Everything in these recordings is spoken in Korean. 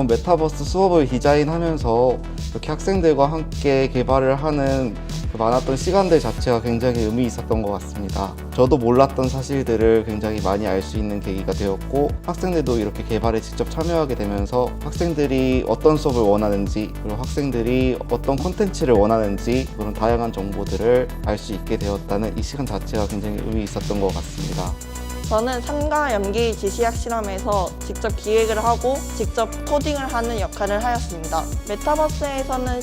이번 메타버스 수업을 디자인하면서 이렇게 학생들과 함께 개발을 하는 그 많았던 시간들 자체가 굉장히 의미 있었던 것 같습니다. 저도 몰랐던 사실들을 굉장히 많이 알 수 있는 계기가 되었고, 학생들도 이렇게 개발에 직접 참여하게 되면서 학생들이 어떤 수업을 원하는지, 그리고 학생들이 어떤 콘텐츠를 원하는지 그런 다양한 정보들을 알 수 있게 되었다는 이 시간 자체가 굉장히 의미 있었던 것 같습니다. 저는 삼가 염기 지시학 실험에서 직접 기획을 하고 직접 코딩을 하는 역할을 하였습니다. 메타버스에서는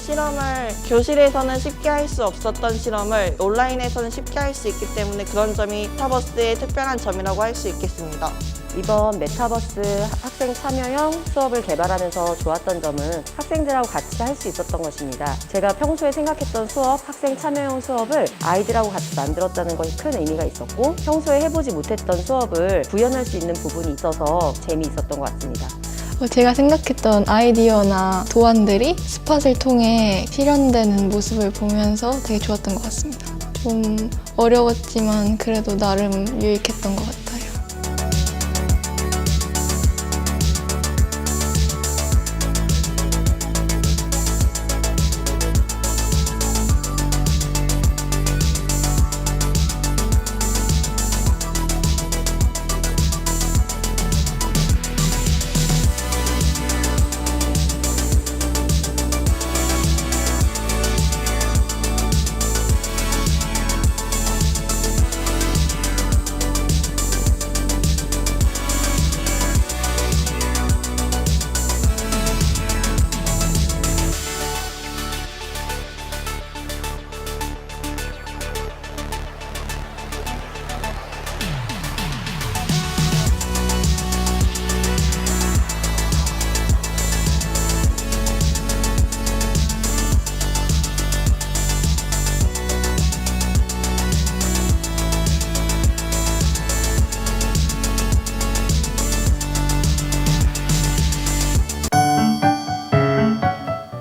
교실에서는 쉽게 할 수 없었던 실험을 온라인에서는 쉽게 할 수 있기 때문에 그런 점이 메타버스의 특별한 점이라고 할 수 있겠습니다. 이번 메타버스 학생 참여형 수업을 개발하면서 좋았던 점은 학생들하고 같이 할 수 있었던 것입니다. 제가 평소에 생각했던 학생 참여형 수업을 아이들하고 같이 만들었다는 것이 큰 의미가 있었고, 평소에 해보지 못했던 수업을 구현할 수 있는 부분이 있어서 재미있었던 것 같습니다. 제가 생각했던 아이디어나 도안들이 스팟을 통해 실현되는 모습을 보면서 되게 좋았던 것 같습니다. 좀 어려웠지만 그래도 나름 유익했던 것 같아요.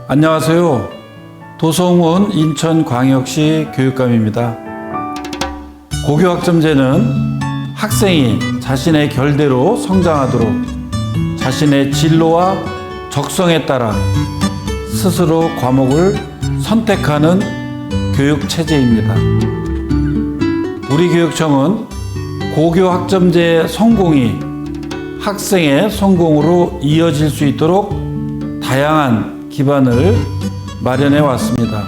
안녕하세요. 도성훈 인천광역시 교육감입니다. 고교학점제는 학생이 자신의 결대로 성장하도록 자신의 진로와 적성에 따라 스스로 과목을 선택하는 교육체제입니다. 우리 교육청은 고교학점제의 성공이 학생의 성공으로 이어질 수 있도록 다양한 기반을 마련해 왔습니다.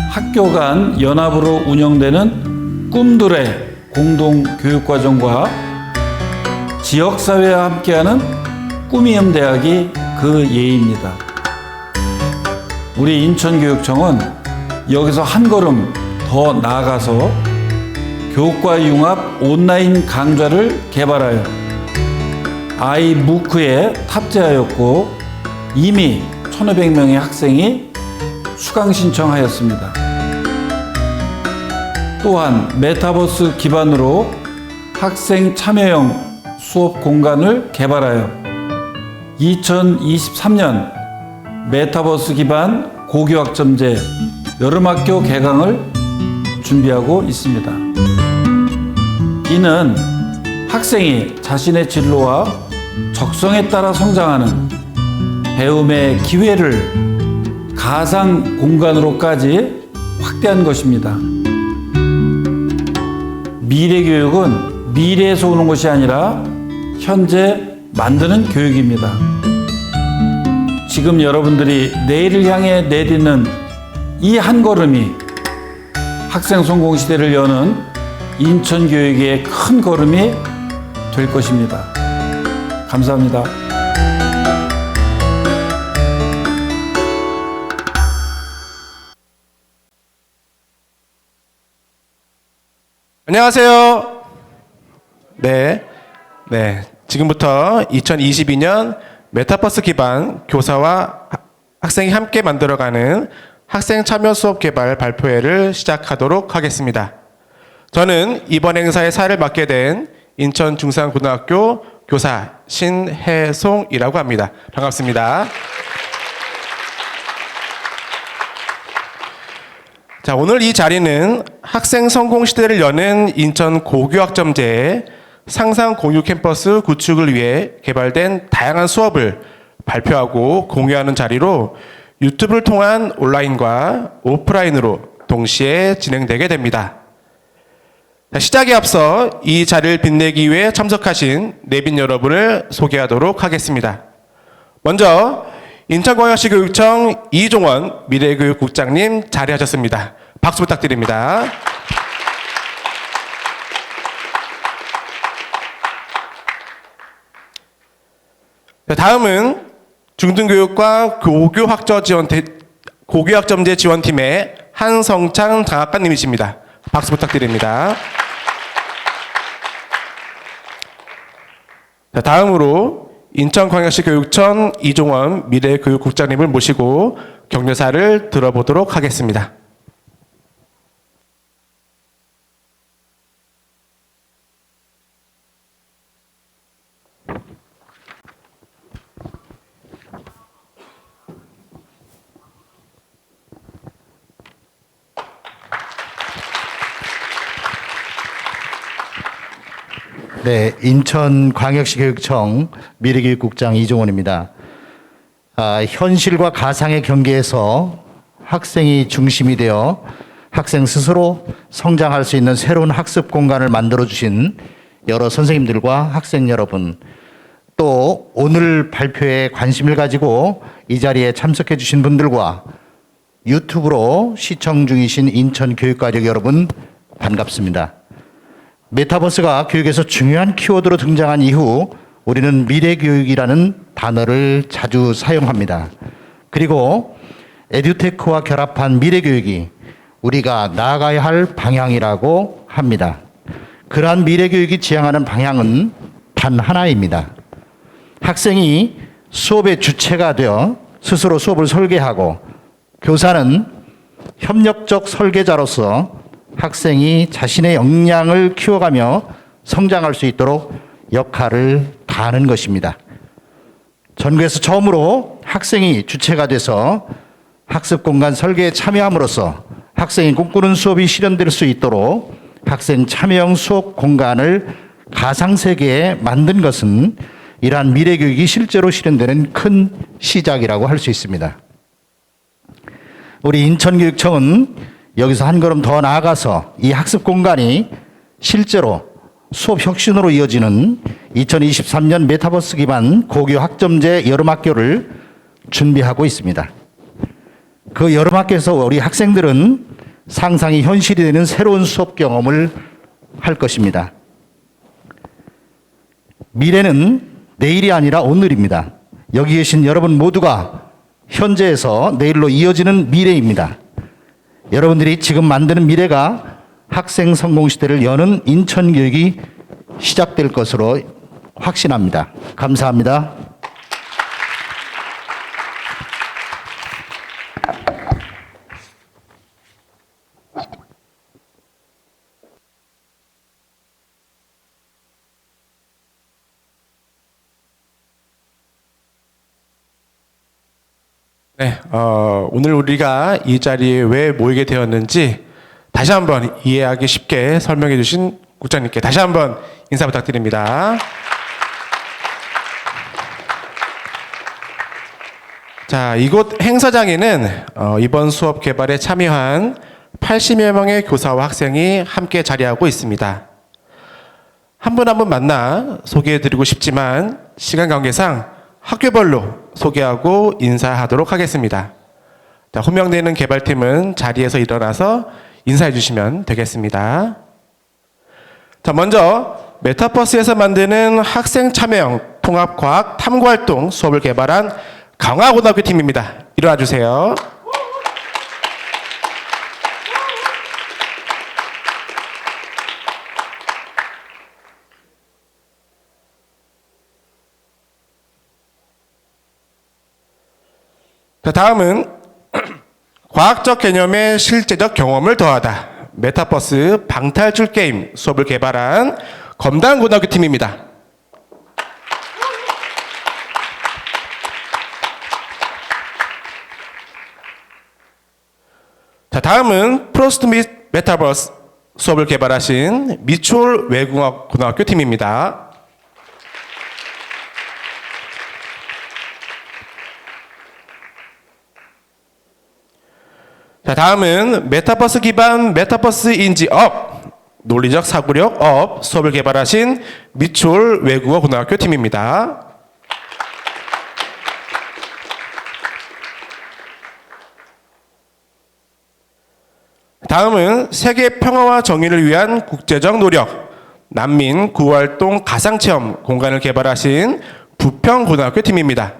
학교 간 연합으로 운영되는 꿈들의 공동교육과정과 지역사회와 함께하는 꿈이음 대학이 그 예입니다. 우리 인천교육청은 여기서 한 걸음 더 나아가서 교과 융합 온라인 강좌를 개발하여 아이무크에 탑재하였고, 이미 1,500명의 학생이 수강 신청하였습니다. 또한 메타버스 기반으로 학생 참여형 수업 공간을 개발하여 2023년 메타버스 기반 고교학점제 여름학교 개강을 준비하고 있습니다. 이는 학생이 자신의 진로와 적성에 따라 성장하는 배움의 기회를 가상 공간으로까지 확대한 것입니다. 미래 교육은 미래에서 오는 것이 아니라 현재 만드는 교육입니다. 지금 여러분들이 내일을 향해 내딛는 이 한 걸음이 학생 성공 시대를 여는 인천 교육의 큰 걸음이 될 것입니다. 감사합니다. 안녕하세요. 네. 지금부터 2022년 메타버스 기반 교사와 학생이 함께 만들어가는 학생 참여 수업 개발 발표회를 시작하도록 하겠습니다. 저는 이번 행사의 사회를 맡게 된 인천 중산고등학교 교사 신혜송이라고 합니다. 반갑습니다. 자, 오늘 이 자리는 학생 성공 시대를 여는 인천 고교학점제의 상상 공유 캠퍼스 구축을 위해 개발된 다양한 수업을 발표하고 공유하는 자리로 유튜브를 통한 온라인과 오프라인으로 동시에 진행되게 됩니다. 시작에 앞서 이 자리를 빛내기 위해 참석하신 내빈 여러분을 소개하도록 하겠습니다. 먼저 인천광역시 교육청 이종원 미래교육국장님 자리하셨습니다. 박수 부탁드립니다. 다음은 중등교육과 고교학점제 지원팀의 한성창 장학관님이십니다. 박수 부탁드립니다. 다음으로 인천광역시 교육청 이종원 미래교육국장님을 모시고 격려사를 들어보도록 하겠습니다. 네, 인천광역시 교육청 미래교육국장 이종원입니다. 현실과 가상의 경계에서 학생이 중심이 되어 학생 스스로 성장할 수 있는 새로운 학습 공간을 만들어주신 여러 선생님들과 학생 여러분, 또 오늘 발표에 관심을 가지고 이 자리에 참석해 주신 분들과 유튜브로 시청 중이신 인천 교육가족 여러분, 반갑습니다. 메타버스가 교육에서 중요한 키워드로 등장한 이후 우리는 미래교육이라는 단어를 자주 사용합니다. 그리고 에듀테크와 결합한 미래교육이 우리가 나아가야 할 방향이라고 합니다. 그러한 미래교육이 지향하는 방향은 단 하나입니다. 학생이 수업의 주체가 되어 스스로 수업을 설계하고 교사는 협력적 설계자로서 학생이 자신의 역량을 키워가며 성장할 수 있도록 역할을 다하는 것입니다. 전국에서 처음으로 학생이 주체가 돼서 학습 공간 설계에 참여함으로써 학생이 꿈꾸는 수업이 실현될 수 있도록 학생 참여형 수업 공간을 가상세계에 만든 것은 이러한 미래교육이 실제로 실현되는 큰 시작이라고 할 수 있습니다. 우리 인천교육청은 여기서 한 걸음 더 나아가서 이 학습 공간이 실제로 수업 혁신으로 이어지는 2023년 메타버스 기반 고교 학점제 여름학교를 준비하고 있습니다. 그 여름학교에서 우리 학생들은 상상이 현실이 되는 새로운 수업 경험을 할 것입니다. 미래는 내일이 아니라 오늘입니다. 여기 계신 여러분 모두가 현재에서 내일로 이어지는 미래입니다. 여러분들이 지금 만드는 미래가 학생 성공 시대를 여는 인천 교육이 시작될 것으로 확신합니다. 감사합니다. 네, 오늘 우리가 이 자리에 왜 모이게 되었는지 다시 한번 이해하기 쉽게 설명해 주신 국장님께 다시 한번 인사 부탁드립니다. 자, 이곳 행사장에는 이번 수업 개발에 참여한 80여 명의 교사와 학생이 함께 자리하고 있습니다. 한 분 한 분 만나 소개해 드리고 싶지만 시간 관계상 학교별로 소개하고 인사하도록 하겠습니다. 자, 호명되는 개발팀은 자리에서 일어나서 인사해 주시면 되겠습니다. 자, 먼저 메타버스에서 만드는 학생 참여형 통합과학 탐구활동 수업을 개발한 강화고등학교 팀입니다. 일어나 주세요. 자, 다음은 과학적 개념에 실제적 경험을 더하다. 메타버스 방탈출 게임 수업을 개발한 검단고등학교 팀입니다. 자, 다음은 프로스트 및 메타버스 수업을 개발하신 미추홀 외국어학 고등학교 팀입니다. 자, 다음은 메타버스 기반 메타버스 인지 업, 논리적 사고력 업 수업을 개발하신 미추홀 외국어 고등학교 팀입니다. 다음은 세계 평화와 정의를 위한 국제적 노력, 난민 구호활동 가상체험 공간을 개발하신 부평고등학교 팀입니다.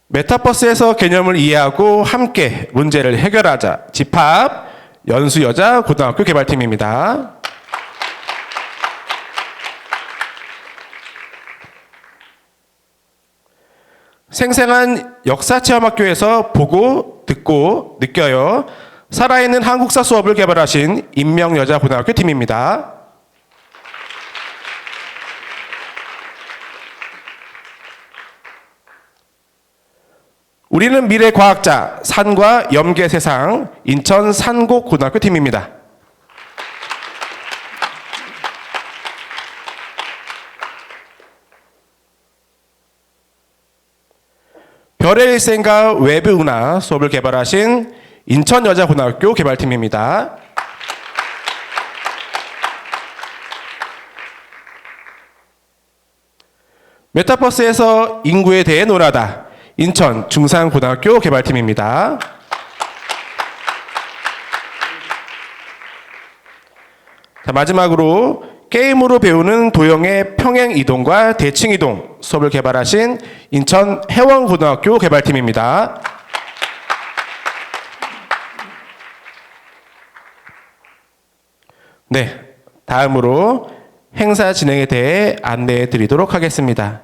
메타버스에서 개념을 이해하고 함께 문제를 해결하자 집합 연수여자 고등학교 개발팀입니다. 생생한 역사체험학교에서 보고 듣고 느껴요. 살아있는 한국사 수업을 개발하신 인명여자 고등학교 팀입니다. 우리는 미래 과학자 산과 염계 세상 인천 산곡 고등학교 팀입니다. 별의 일생과 외부 운하 수업을 개발하신 인천 여자고등학교 개발팀입니다. 메타버스에서 인구에 대해 논하다 인천 중산고등학교 개발팀입니다. 자, 마지막으로 게임으로 배우는 도형의 평행 이동과 대칭 이동 수업을 개발하신 인천 해원고등학교 개발팀입니다. 네, 다음으로 행사 진행에 대해 안내해 드리도록 하겠습니다.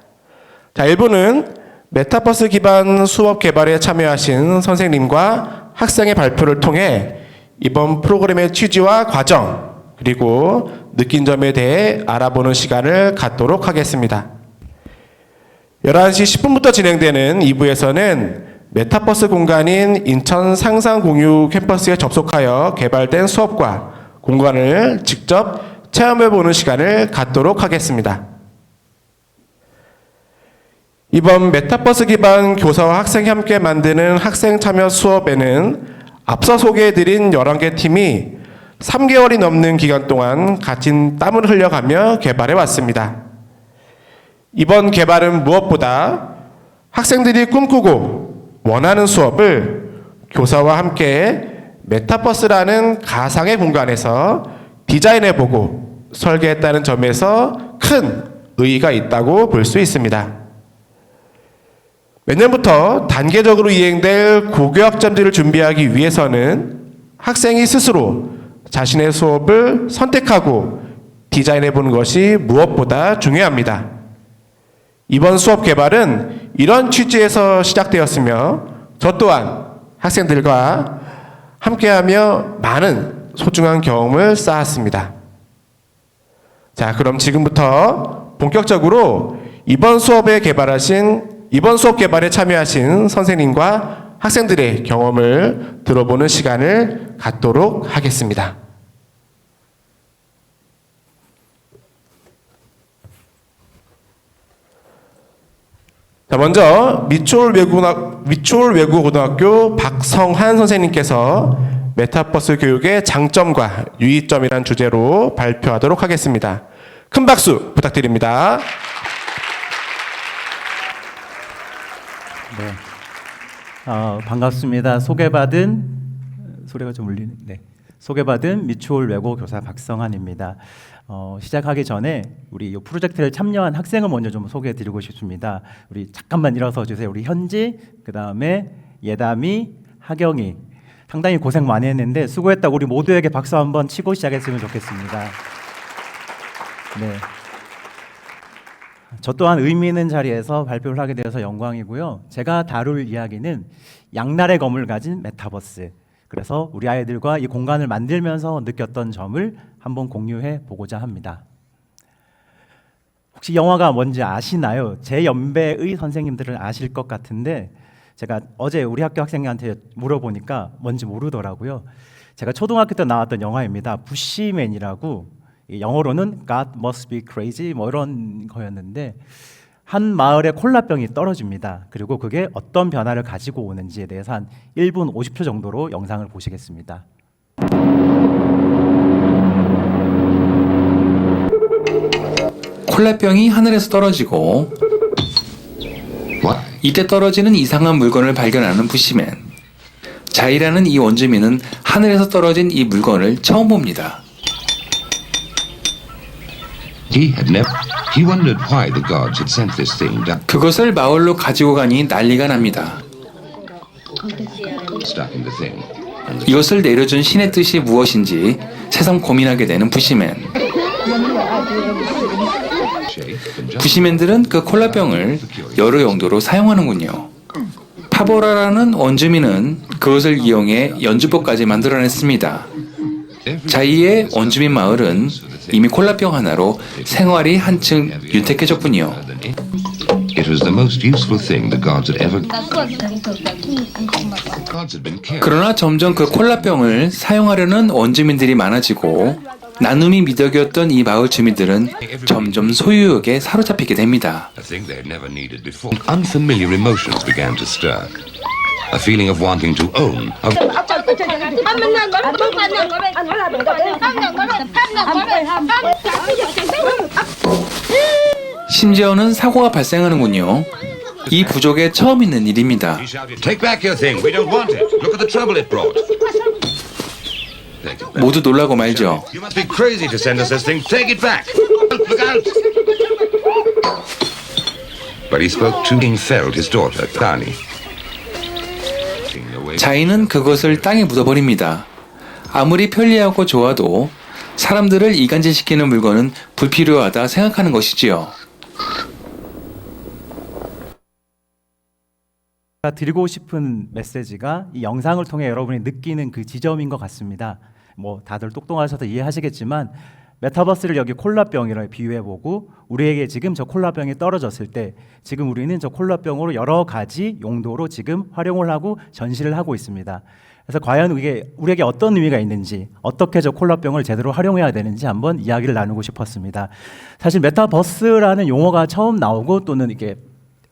자, 1부는 메타버스 기반 수업 개발에 참여하신 선생님과 학생의 발표를 통해 이번 프로그램의 취지와 과정 그리고 느낀 점에 대해 알아보는 시간을 갖도록 하겠습니다. 11시 10분부터 진행되는 2부에서는 메타버스 공간인 인천 상상공유 캠퍼스에 접속하여 개발된 수업과 공간을 직접 체험해보는 시간을 갖도록 하겠습니다. 이번 메타버스 기반 교사와 학생이 함께 만드는 학생 참여 수업에는 앞서 소개해드린 11개 팀이 3개월이 넘는 기간 동안 갇힌 땀을 흘려가며 개발해 왔습니다. 이번 개발은 무엇보다 학생들이 꿈꾸고 원하는 수업을 교사와 함께 메타버스라는 가상의 공간에서 디자인해보고 설계했다는 점에서 큰 의의가 있다고 볼 수 있습니다. 내년부터 단계적으로 이행될 고교학점제를 준비하기 위해서는 학생이 스스로 자신의 수업을 선택하고 디자인해보는 것이 무엇보다 중요합니다. 이번 수업 개발은 이런 취지에서 시작되었으며 저 또한 학생들과 함께하며 많은 소중한 경험을 쌓았습니다. 자, 그럼 지금부터 본격적으로 이번 수업 개발에 참여하신 선생님과 학생들의 경험을 들어보는 시간을 갖도록 하겠습니다. 자, 먼저 미추홀 외국어고등학교 박성한 선생님께서 메타버스 교육의 장점과 유의점이란 주제로 발표하도록 하겠습니다. 큰 박수 부탁드립니다. 네. 반갑습니다. 소리가 좀 울리네. 네. 소개받은 미추홀 외국어 교사 박성한입니다. 시작하기 전에 우리 이 프로젝트를 참여한 학생을 먼저 좀 소개해드리고 싶습니다. 우리 잠깐만 일어서 주세요. 우리 현지, 그 다음에 예담이, 하경이 상당히 고생 많이 했는데 수고했다고 우리 모두에게 박수 한번 치고 시작했으면 좋겠습니다. 네. 저 또한 의미 있는 자리에서 발표를 하게 되어서 영광이고요. 제가 다룰 이야기는 양날의 검을 가진 메타버스. 그래서 우리 아이들과 이 공간을 만들면서 느꼈던 점을 한번 공유해 보고자 합니다. 혹시 영화가 뭔지 아시나요? 제 연배의 선생님들은 아실 것 같은데 제가 어제 우리 학교 학생한테 물어보니까 뭔지 모르더라고요. 제가 초등학교 때 나왔던 영화입니다. 부시맨이라고, 영어로는 God Must Be Crazy 뭐 이런 거였는데, 한 마을에 콜라병이 떨어집니다. 그리고 그게 어떤 변화를 가지고 오는지에 대해서 한 1분 50초 정도로 영상을 보시겠습니다. 콜라병이 하늘에서 떨어지고 이때 떨어지는 이상한 물건을 발견하는 부시맨. 자이라는 이 원주민은 하늘에서 떨어진 이 물건을 처음 봅니다. He wondered why the gods had sent this thing down. 그것을 마을로 가지고 가니 난리가 납니다. Stuck in the thing. 이것을 내려준 신의 뜻이 무엇인지 새삼 고민하게 되는 부시맨. 부시맨들은 그 콜라병을 여러 용도로 사용하는군요. 파보라라는 원주민은 그것을 이용해 연주법까지 만들어냈습니다. 자이의 원주민 마을은 이미 콜라병 하나로 생활이 한층 윤택해졌군요. It was the most useful thing the gods had ever. Gods had been careful. 그러나 점점 그 콜라병을 사용하려는 원주민들이 많아지고 나눔이 미덕이었던 이 마을 주민들은 점점 소유욕에 사로잡히게 됩니다. A thing they had never needed before. Unfamiliar emotions began to stir. A feeling of wanting to own. 심지어는 사고가 발생하는군요. 이 부족에 처음 있는 일입니다. He shouted, "Take back your thing. We don't want it. Look at the trouble it brought." Take it back. 모두 놀라고 말죠. You must be crazy to send us this thing. Take it back. Look out! But he spoke to King Feld, his daughter, Kani. 자이는 그것을 땅에 묻어버립니다. 아무리 편리하고 좋아도 사람들을 이간질시키는 물건은 불필요하다 생각하는 것이지요. 제가 드리고 싶은 메시지가 이 영상을 통해 여러분이 느끼는 그 지점인 것 같습니다. 뭐 다들 똑똑하셔서 이해하시겠지만 메타버스를 여기 콜라병이라 비유해보고 우리에게 지금 저 콜라병이 떨어졌을 때 지금 우리는 저 콜라병으로 여러 가지 용도로 지금 활용을 하고 전시를 하고 있습니다. 그래서 과연 이게 우리에게 어떤 의미가 있는지, 어떻게 저 콜라병을 제대로 활용해야 되는지 한번 이야기를 나누고 싶었습니다. 사실 메타버스라는 용어가 처음 나오고 또는 이게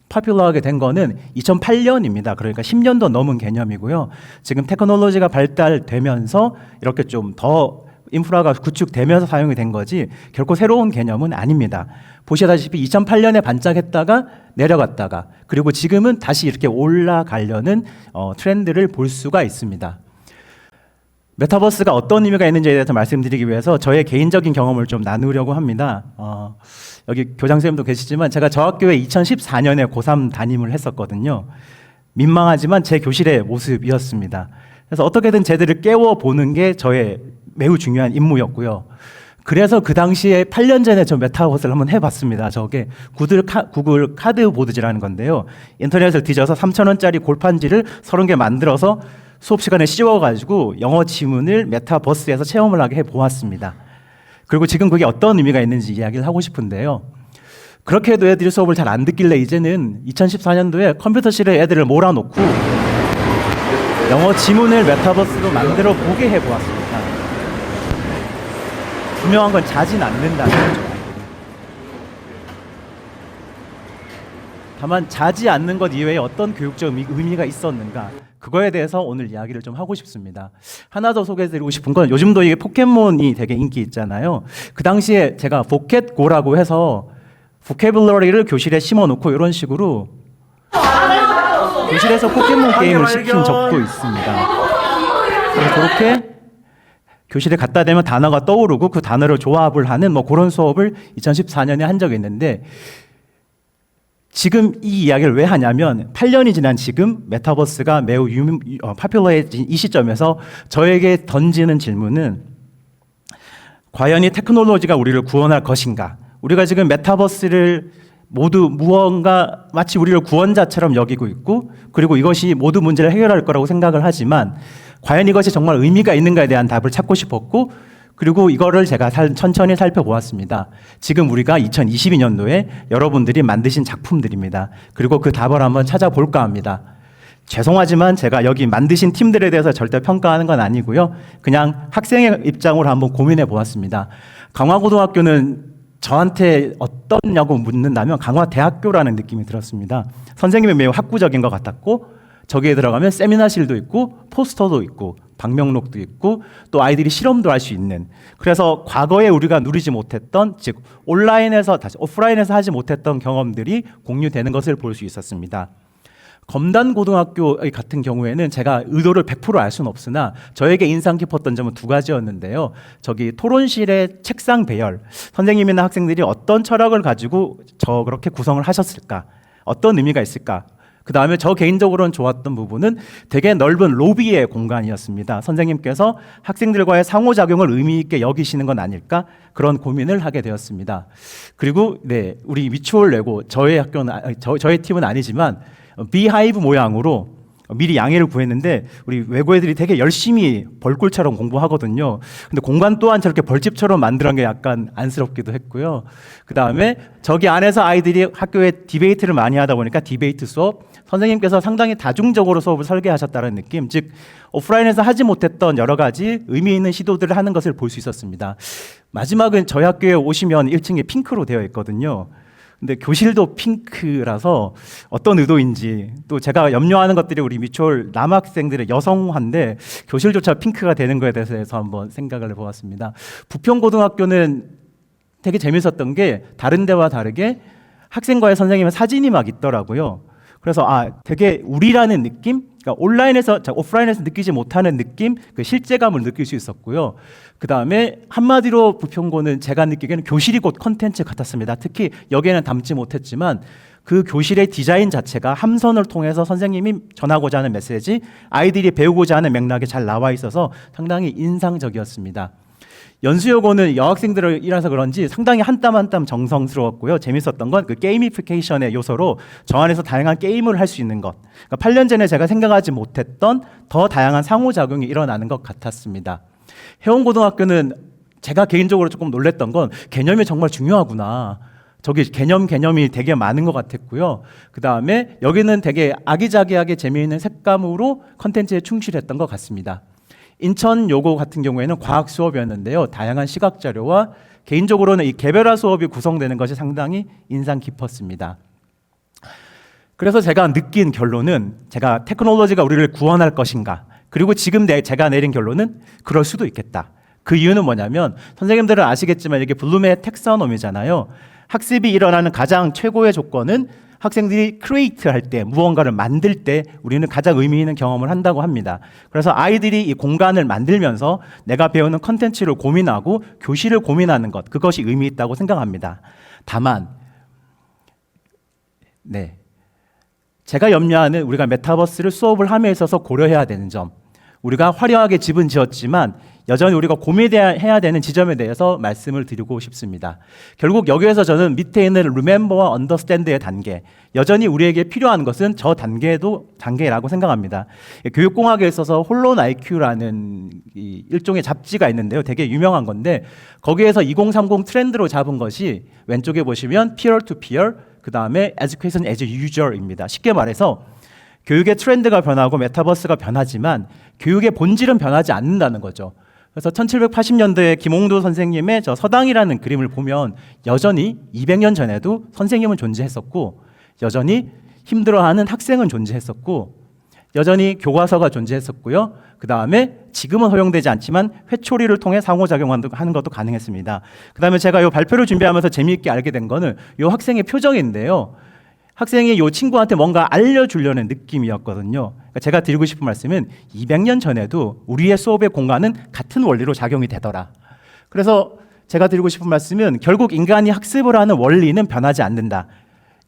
파퓰러하게 된 거는 2008년입니다. 그러니까 10년도 넘은 개념이고요. 지금 테크놀로지가 발달되면서 이렇게 좀 더 인프라가 구축되면서 사용이 된 거지 결코 새로운 개념은 아닙니다. 보시다시피 2008년에 반짝했다가 내려갔다가 그리고 지금은 다시 이렇게 올라가려는 트렌드를 볼 수가 있습니다. 메타버스가 어떤 의미가 있는지에 대해서 말씀드리기 위해서 저의 개인적인 경험을 좀 나누려고 합니다. 여기 교장선생님도 계시지만 제가 저 학교에 2014년에 고3 담임을 했었거든요. 민망하지만 제 교실의 모습이었습니다. 그래서 어떻게든 쟤들을 깨워보는 게 저의 매우 중요한 임무였고요. 그래서 그 당시에 8년 전에 저 메타버스를 한번 해봤습니다. 저게 구글 카드보드지라는 건데요. 인터넷을 뒤져서 3,000원짜리 골판지를 30개 만들어서 수업 시간에 씌워가지고 영어 지문을 메타버스에서 체험을 하게 해보았습니다. 그리고 지금 그게 어떤 의미가 있는지 이야기를 하고 싶은데요. 그렇게 해도 애들이 수업을 잘 안 듣길래 이제는 2014년도에 컴퓨터실에 애들을 몰아놓고 영어 지문을 메타버스로 만들어 보게 해보았습니다. 분명한 건 자진 않는다는 거죠. 다만 자지 않는 것 이외에 어떤 교육적 의미가 있었는가 그거에 대해서 오늘 이야기를 좀 하고 싶습니다. 하나 더 소개해드리고 싶은 건 요즘도 이게 포켓몬이 되게 인기 있잖아요. 그 당시에 제가 포켓고라고 해서 보캐블러리를 교실에 심어놓고 이런 식으로 교실에서 포켓몬 게임을 시킨 적도 있습니다. 그렇게 교실에 갖다 대면 단어가 떠오르고 그 단어를 조합을 하는 뭐 그런 수업을 2014년에 한 적이 있는데 지금 이 이야기를 왜 하냐면 8년이 지난 지금 메타버스가 매우 파퓰러해진 이 시점에서 저에게 던지는 질문은 과연 이 테크놀로지가 우리를 구원할 것인가? 우리가 지금 메타버스를 모두 무언가 마치 우리를 구원자처럼 여기고 있고 그리고 이것이 모두 문제를 해결할 거라고 생각을 하지만 과연 이것이 정말 의미가 있는가에 대한 답을 찾고 싶었고 그리고 이거를 제가 천천히 살펴보았습니다. 지금 우리가 2022년도에 여러분들이 만드신 작품들입니다. 그리고 그 답을 한번 찾아볼까 합니다. 죄송하지만 제가 여기 만드신 팀들에 대해서 절대 평가하는 건 아니고요. 그냥 학생의 입장으로 한번 고민해 보았습니다. 강화고등학교는 저한테 어떠냐고 묻는다면 강화대학교라는 느낌이 들었습니다. 선생님이 매우 학구적인 것 같았고 저기에 들어가면 세미나실도 있고 포스터도 있고 방명록도 있고 또 아이들이 실험도 할 수 있는, 그래서 과거에 우리가 누리지 못했던, 즉 온라인에서 다시 오프라인에서 하지 못했던 경험들이 공유되는 것을 볼 수 있었습니다. 검단고등학교 같은 경우에는 제가 의도를 100% 알 수는 없으나 저에게 인상 깊었던 점은 두 가지였는데요. 저기 토론실의 책상 배열, 선생님이나 학생들이 어떤 철학을 가지고 그렇게 구성을 하셨을까, 어떤 의미가 있을까. 그 다음에 저 개인적으로는 좋았던 부분은 되게 넓은 로비의 공간이었습니다. 선생님께서 학생들과의 상호작용을 의미 있게 여기시는 건 아닐까, 그런 고민을 하게 되었습니다. 그리고 네, 우리 미추홀 레고, 저희 팀은 아니지만 비하이브 모양으로 미리 양해를 구했는데 우리 외고 애들이 되게 열심히 벌꿀처럼 공부하거든요. 근데 공간 또한 저렇게 벌집처럼 만드는 게 약간 안쓰럽기도 했고요. 그 다음에 저기 안에서 아이들이 학교에 디베이트를 많이 하다 보니까 디베이트 수업, 선생님께서 상당히 다중적으로 수업을 설계하셨다는 느낌, 즉 오프라인에서 하지 못했던 여러 가지 의미 있는 시도들을 하는 것을 볼 수 있었습니다. 마지막은 저희 학교에 오시면 1층에 핑크로 되어 있거든요. 근데 교실도 핑크라서 어떤 의도인지, 또 제가 염려하는 것들이 우리 미추홀 남학생들의 여성화인데 교실조차 핑크가 되는 거에 대해서 한번 생각을 해보았습니다. 부평고등학교는 되게 재밌었던 게 다른 데와 다르게 학생과의 선생님의 사진이 막 있더라고요. 그래서 되게 우리라는 느낌, 그러니까 온라인에서, 오프라인에서 느끼지 못하는 느낌, 그 실제감을 느낄 수 있었고요. 그 다음에 한마디로 부평고는 제가 느끼기에는 교실이 곧 컨텐츠 같았습니다. 특히 여기에는 담지 못했지만 그 교실의 디자인 자체가 함선을 통해서 선생님이 전하고자 하는 메시지, 아이들이 배우고자 하는 맥락이 잘 나와 있어서 상당히 인상적이었습니다. 연수여고는 여학생들이라서 그런지 상당히 한 땀 한 땀 정성스러웠고요. 재밌었던 건 그 게이미피케이션의 요소로 저 안에서 다양한 게임을 할 수 있는 것. 그러니까 8년 전에 제가 생각하지 못했던 더 다양한 상호작용이 일어나는 것 같았습니다. 해운고등학교는 제가 개인적으로 조금 놀랬던 건 개념이 정말 중요하구나. 저기 개념이 되게 많은 것 같았고요. 그 다음에 여기는 되게 아기자기하게 재미있는 색감으로 컨텐츠에 충실했던 것 같습니다. 인천여고 같은 경우에는 과학 수업이었는데요. 다양한 시각 자료와 개인적으로는 이 개별화 수업이 구성되는 것이 상당히 인상 깊었습니다. 그래서 제가 느낀 결론은, 제가 테크놀로지가 우리를 구원할 것인가, 그리고 지금 제가 내린 결론은 그럴 수도 있겠다. 그 이유는 뭐냐면, 선생님들은 아시겠지만 이게 블룸의 텍서노미잖아요. 학습이 일어나는 가장 최고의 조건은 학생들이 크리에이트 할 때, 무언가를 만들 때 우리는 가장 의미 있는 경험을 한다고 합니다. 그래서 아이들이 이 공간을 만들면서 내가 배우는 컨텐츠를 고민하고 교실을 고민하는 것, 그것이 의미 있다고 생각합니다. 다만 제가 염려하는, 우리가 메타버스를 수업을 함에 있어서 고려해야 되는 점, 우리가 화려하게 집은 지었지만 여전히 우리가 고민해야 되는 지점에 대해서 말씀을 드리고 싶습니다. 결국 여기에서 저는 밑에 있는 Remember와 Understand의 단계, 여전히 우리에게 필요한 것은 저 단계라고 생각합니다. 교육공학에 있어서 홀론 IQ라는 일종의 잡지가 있는데요. 되게 유명한 건데 거기에서 2030 트렌드로 잡은 것이 왼쪽에 보시면 peer to peer, 그 다음에 education as usual입니다. 쉽게 말해서 교육의 트렌드가 변하고 메타버스가 변하지만 교육의 본질은 변하지 않는다는 거죠. 그래서 1780년도에 김홍도 선생님의 저 서당이라는 그림을 보면 여전히 200년 전에도 선생님은 존재했었고, 여전히 힘들어하는 학생은 존재했었고, 여전히 교과서가 존재했었고요. 그 다음에 지금은 허용되지 않지만 회초리를 통해 상호작용하는 것도 가능했습니다. 그 다음에 제가 이 발표를 준비하면서 재미있게 알게 된 거는 이 학생의 표정인데요. 학생이 이 친구한테 뭔가 알려주려는 느낌이었거든요. 그러니까 제가 드리고 싶은 말씀은 200년 전에도 우리의 수업의 공간은 같은 원리로 작용이 되더라. 그래서 제가 드리고 싶은 말씀은 결국 인간이 학습을 하는 원리는 변하지 않는다.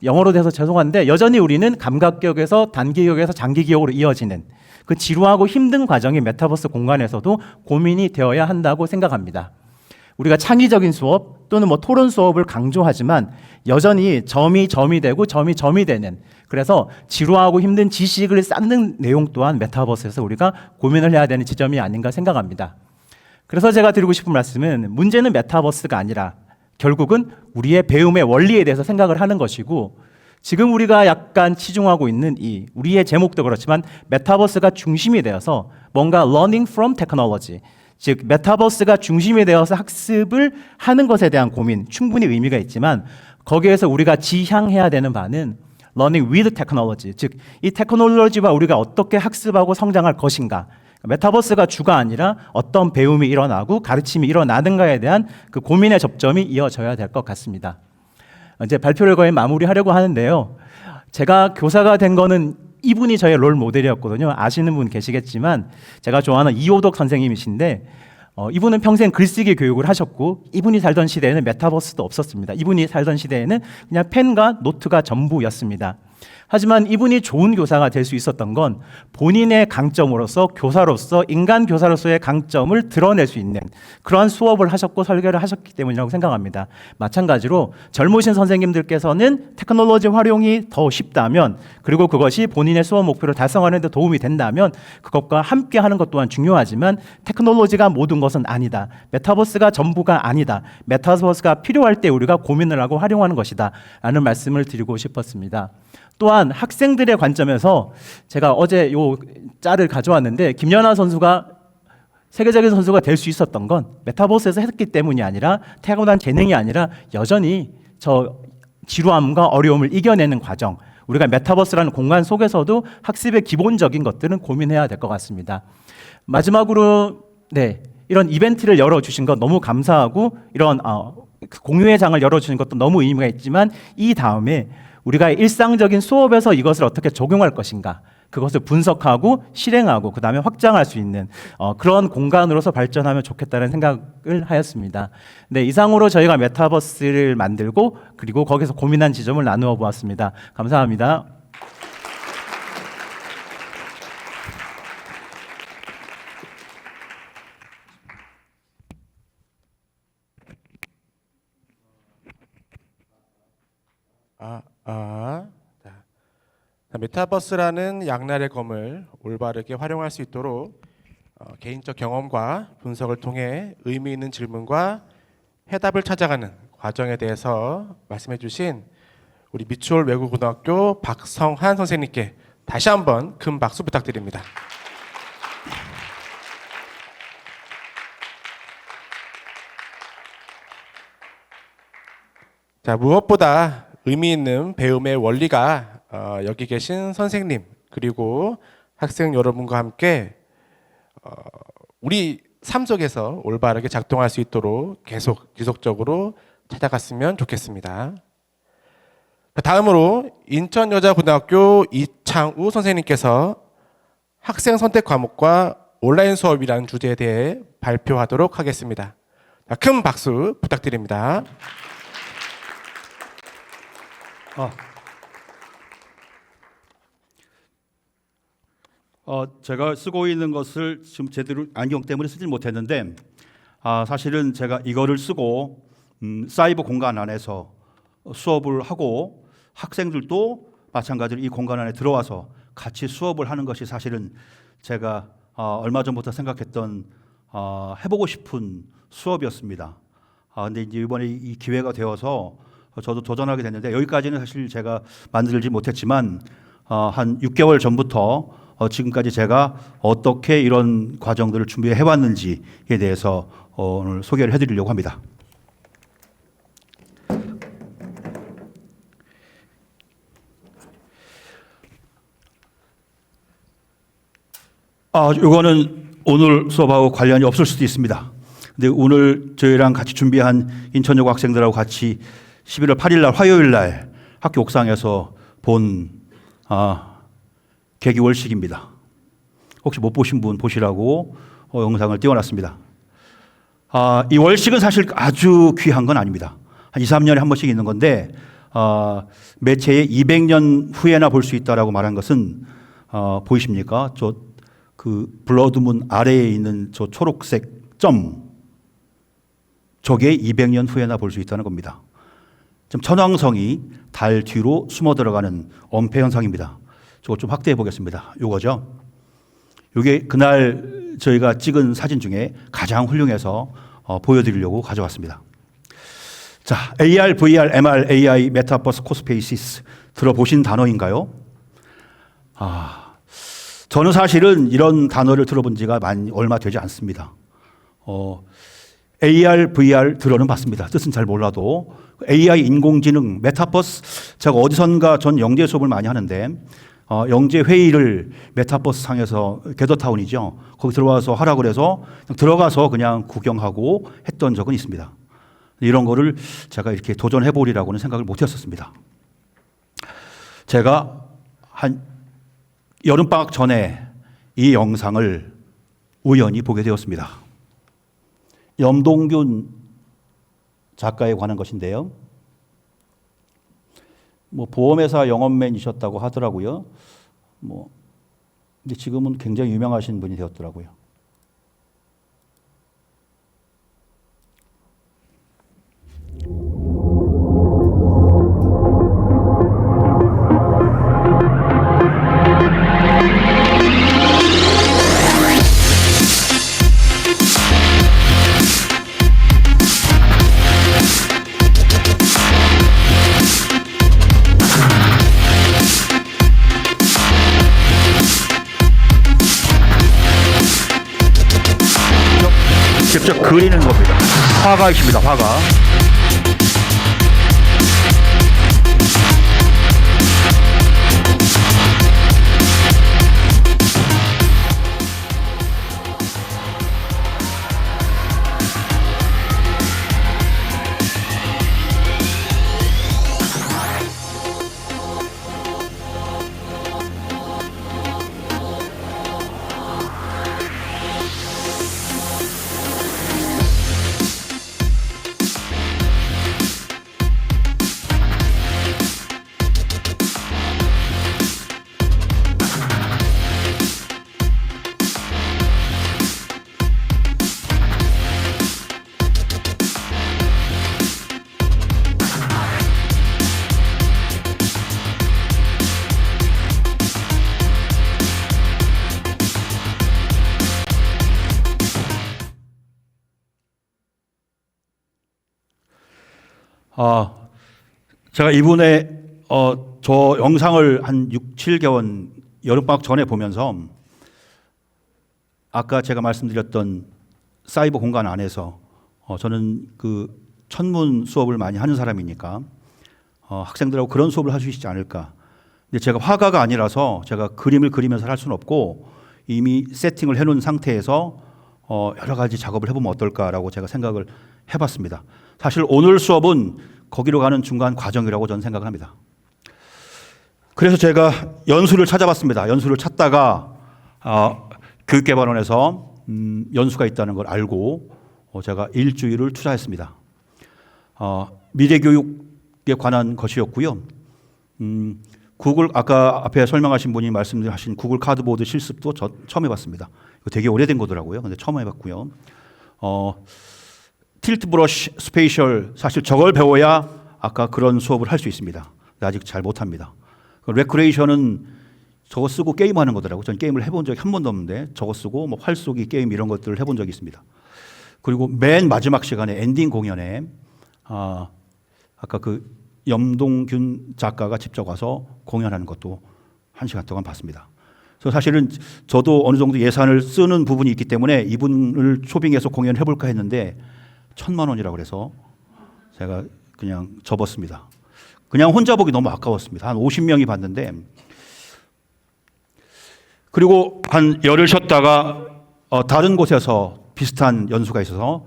영어로 돼서 죄송한데 여전히 우리는 감각기억에서 단기기억에서 장기기억으로 이어지는 그 지루하고 힘든 과정이 메타버스 공간에서도 고민이 되어야 한다고 생각합니다. 우리가 창의적인 수업 또는 토론 수업을 강조하지만 여전히 점이 되고 점이 되는, 그래서 지루하고 힘든 지식을 쌓는 내용 또한 메타버스에서 우리가 고민을 해야 되는 지점이 아닌가 생각합니다. 그래서 제가 드리고 싶은 말씀은 문제는 메타버스가 아니라 결국은 우리의 배움의 원리에 대해서 생각을 하는 것이고 지금 우리가 약간 치중하고 있는 이 우리의 제목도 그렇지만 메타버스가 중심이 되어서 뭔가 learning from technology 즉 메타버스가 중심이 되어서 학습을 하는 것에 대한 고민 충분히 의미가 있지만 거기에서 우리가 지향해야 되는 바는 learning with technology 즉 이 테크놀로지와 우리가 어떻게 학습하고 성장할 것인가 메타버스가 주가 아니라 어떤 배움이 일어나고 가르침이 일어나는가에 대한 그 고민의 접점이 이어져야 될 것 같습니다. 이제 발표를 거의 마무리하려고 하는데요. 제가 교사가 된 거는 이분이 저의 롤 모델이었거든요. 아시는 분 계시겠지만 제가 좋아하는 이호덕 선생님이신데 이분은 평생 글쓰기 교육을 하셨고 이분이 살던 시대에는 메타버스도 없었습니다. 이분이 살던 시대에는 그냥 펜과 노트가 전부였습니다. 하지만 이분이 좋은 교사가 될 수 있었던 건 본인의 강점으로서 교사로서 인간 교사로서의 강점을 드러낼 수 있는 그러한 수업을 하셨고 설계를 하셨기 때문이라고 생각합니다. 마찬가지로 젊으신 선생님들께서는 테크놀로지 활용이 더 쉽다면 그리고 그것이 본인의 수업 목표를 달성하는 데 도움이 된다면 그것과 함께 하는 것 또한 중요하지만 테크놀로지가 모든 것은 아니다. 메타버스가 전부가 아니다. 메타버스가 필요할 때 우리가 고민을 하고 활용하는 것이다. 라는 말씀을 드리고 싶었습니다. 또한 학생들의 관점에서 제가 어제 요 짤을 가져왔는데 김연아 선수가 세계적인 선수가 될 수 있었던 건 메타버스에서 했기 때문이 아니라 태어난 재능이 아니라 여전히 저 지루함과 어려움을 이겨내는 과정 우리가 메타버스라는 공간 속에서도 학습의 기본적인 것들은 고민해야 될 것 같습니다. 마지막으로 이런 이벤트를 열어주신 것 너무 감사하고 이런 공유의 장을 열어주신 것도 너무 의미가 있지만 이 다음에 우리가 일상적인 수업에서 이것을 어떻게 적용할 것인가 그것을 분석하고 실행하고 그 다음에 확장할 수 있는 그런 공간으로서 발전하면 좋겠다는 생각을 하였습니다. 네, 이상으로 저희가 메타버스를 만들고 그리고 거기서 고민한 지점을 나누어 보았습니다. 감사합니다. 메타버스라는 양날의 검을 올바르게 활용할 수 있도록 개인적 경험과 분석을 통해 의미 있는 질문과 해답을 찾아가는 과정에 대해서 말씀해 주신 우리 미추홀 외국고등학교 박성한 선생님께 다시 한번 큰 박수 부탁드립니다. 자, 무엇보다 의미 있는 배움의 원리가 여기 계신 선생님 그리고 학생 여러분과 함께 우리 삶 속에서 올바르게 작동할 수 있도록 계속 지속적으로 찾아갔으면 좋겠습니다. 다음으로 인천여자고등학교 이창우 선생님께서 학생 선택 과목과 온라인 수업이라는 주제에 대해 발표하도록 하겠습니다. 큰 박수 부탁드립니다. 제가 쓰고 있는 것을 지금 제대로 안경 때문에 쓰질 못했는데 사실은 제가 이거를 쓰고 사이버 공간 안에서 수업을 하고 학생들도 마찬가지로 이 공간 안에 들어와서 같이 수업을 하는 것이 사실은 제가 얼마 전부터 생각했던 해보고 싶은 수업이었습니다. 근데 이제 이번에 이 기회가 되어서 저도 도전하게 됐는데 여기까지는 사실 제가 만들지 못했지만 한 6개월 전부터 지금까지 제가 어떻게 이런 과정들을 준비해 왔는지에 대해서 오늘 소개를 해드리려고 합니다. 이거는 오늘 수업하고 관련이 없을 수도 있습니다. 근데 오늘 저희랑 같이 준비한 인천여고 학생들하고 같이 11월 8일 날 화요일 날 학교 옥상에서 본 개기월식입니다. 혹시 못 보신 분 보시라고 영상을 띄워놨습니다. 이 월식은 사실 아주 귀한 건 아닙니다. 한 2, 3년에 한 번씩 있는 건데 매체에 200년 후에나 볼 수 있다라고 말한 것은 보이십니까? 저 그 블러드문 아래에 있는 저 초록색 점 저게 200년 후에나 볼 수 있다는 겁니다. 지금 천왕성이 달 뒤로 숨어 들어가는 엄폐 현상입니다. 저거 좀 확대해 보겠습니다. 요거죠. 요게 그날 저희가 찍은 사진 중에 가장 훌륭해서 보여드리려고 가져왔습니다. 자, AR, VR, MR, AI, 메타버스, 코스페이시스 들어보신 단어인가요? 저는 사실은 이런 단어를 들어본 지가 얼마 되지 않습니다. AR, VR 들어는 봤습니다. 뜻은 잘 몰라도. AI, 인공지능, 메타버스, 제가 어디선가 전 영재 수업을 많이 하는데 영재 회의를 메타버스 상에서 게더타운이죠. 거기 들어와서 하라고 그래서 들어가서 그냥 구경하고 했던 적은 있습니다. 이런 거를 제가 이렇게 도전해보리라고는 생각을 못했었습니다. 제가 한 여름방학 전에 이 영상을 우연히 보게 되었습니다. 염동균 작가에 관한 것인데요. 뭐 보험회사 영업맨이셨다고 하더라고요. 근데 지금은 굉장히 유명하신 분이 되었더라고요. 직접 그리는 겁니다. 화가 있습니다. 화가. 제가 이분의 저 영상을 한 6, 7개월 여름방학 전에 보면서 아까 제가 말씀드렸던 사이버 공간 안에서 저는 그 천문 수업을 많이 하는 사람이니까 학생들하고 그런 수업을 할 수 있지 않을까. 근데 제가 화가가 아니라서 제가 그림을 그리면서 할 수는 없고 이미 세팅을 해놓은 상태에서 여러 가지 작업을 해보면 어떨까라고 제가 생각을 해봤습니다. 사실 오늘 수업은 거기로 가는 중간 과정이라고 저는 생각을 합니다. 그래서 제가 연수를 찾아봤습니다. 연수를 찾다가 교육개발원에서 연수가 있다는 걸 알고 제가 일주일을 투자했습니다. 미래교육에 관한 것이었고요. 구글 아까 앞에 설명하신 분이 말씀하신 구글 카드보드 실습도 처음 해봤습니다. 이거 되게 오래된 거더라고요. 근데 처음 해봤고요. 틸트 브러쉬 스페이셜 사실 저걸 배워야 아까 그런 수업을 할 수 있습니다. 아직 잘 못합니다. 레크레이션은 저거 쓰고 게임하는 거더라고요. 저는 게임을 해본 적이 한 번도 없는데 저거 쓰고 뭐 활 쏘기 게임 이런 것들을 해본 적이 있습니다. 그리고 맨 마지막 시간에 엔딩 공연에 아까 그 염동균 작가가 직접 와서 공연하는 것도 1시간 동안 봤습니다. 그래서 사실은 저도 어느 정도 예산을 쓰는 부분이 있기 때문에 이분을 초빙해서 공연을 해볼까 했는데 1,000,000원이라고 그래서 제가 그냥 접었습니다. 그냥 혼자 보기 너무 아까웠습니다. 한 50명이 봤는데 그리고 한 열흘 쉬었다가 다른 곳에서 비슷한 연수가 있어서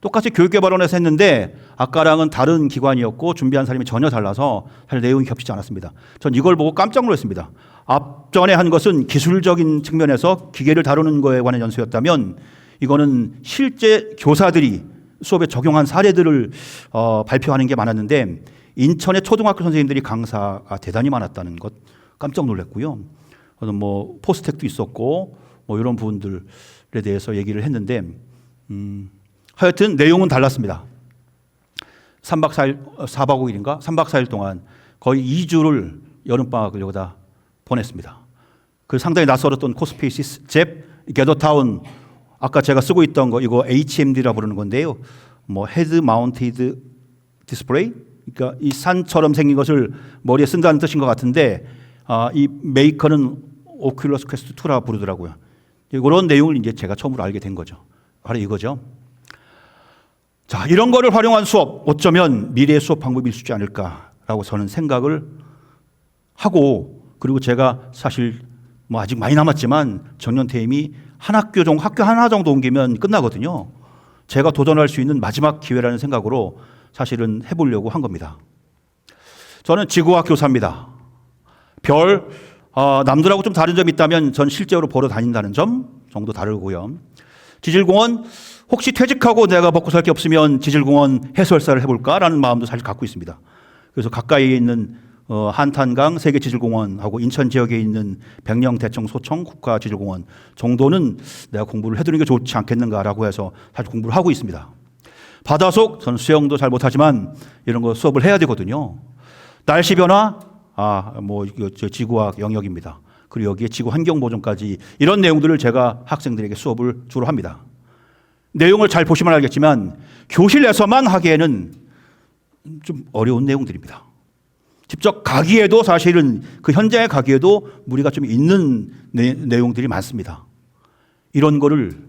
똑같이 교육개발원에서 했는데 아까랑은 다른 기관이었고 준비한 사람이 전혀 달라서 사실 내용이 겹치지 않았습니다. 전 이걸 보고 깜짝 놀랐습니다. 앞전에 한 것은 기술적인 측면에서 기계를 다루는 거에 관한 연수였다면 이거는 실제 교사들이 수업에 적용한 사례들을 발표하는 게 많았는데 인천의 초등학교 선생님들이 강사가 대단히 많았다는 것 깜짝 놀랐고요. 뭐 포스텍도 있었고 뭐 이런 부분들에 대해서 얘기를 했는데 하여튼 내용은 달랐습니다. 3박 4일, 4박 5일인가? 3박 4일 동안 거의 2주를 여름방학을 여기다 보냈습니다. 그 상당히 낯설었던 코스페이시스, 잽, 게더타운, 아까 제가 쓰고 있던 거 이거 HMD라 부르는 건데요. 뭐 헤드 마운티드 디스플레이, 그러니까 이 산처럼 생긴 것을 머리에 쓴다는 뜻인 것 같은데 이 메이커는 오큘러스 퀘스트 2라 부르더라고요. 이런 내용을 이제 제가 처음으로 알게 된 거죠. 바로 이거죠. 자, 이런 거를 활용한 수업, 어쩌면 미래의 수업 방법일 수 있지 않을까라고 저는 생각을 하고, 그리고 제가 사실 뭐 아직 많이 남았지만 정년 퇴임이 학교 하나 정도 옮기면 끝나거든요. 제가 도전할 수 있는 마지막 기회라는 생각으로 사실은 해보려고 한 겁니다. 저는 지구과학 교사입니다. 남들하고 좀 다른 점이 있다면 전 실제로 보러 다닌다는 점 정도 다르고요. 지질공원, 혹시 퇴직하고 내가 먹고 살 게 없으면 지질공원 해설사를 해볼까라는 마음도 사실 갖고 있습니다. 그래서 가까이에 있는 한탄강 세계지질공원하고 인천 지역에 있는 백령 대청 소청 국가지질공원 정도는 내가 공부를 해두는 게 좋지 않겠는가라고 해서 사실 공부를 하고 있습니다. 바다속, 저는 수영도 잘 못하지만 이런 거 수업을 해야 되거든요. 날씨 변화, 지구과학 영역입니다. 그리고 여기에 지구 환경 보존까지 이런 내용들을 제가 학생들에게 수업을 주로 합니다. 내용을 잘 보시면 알겠지만 교실에서만 하기에는 좀 어려운 내용들입니다. 직접 가기에도 사실은 그 현장에 가기에도 무리가 좀 있는 내용들이 많습니다. 이런 거를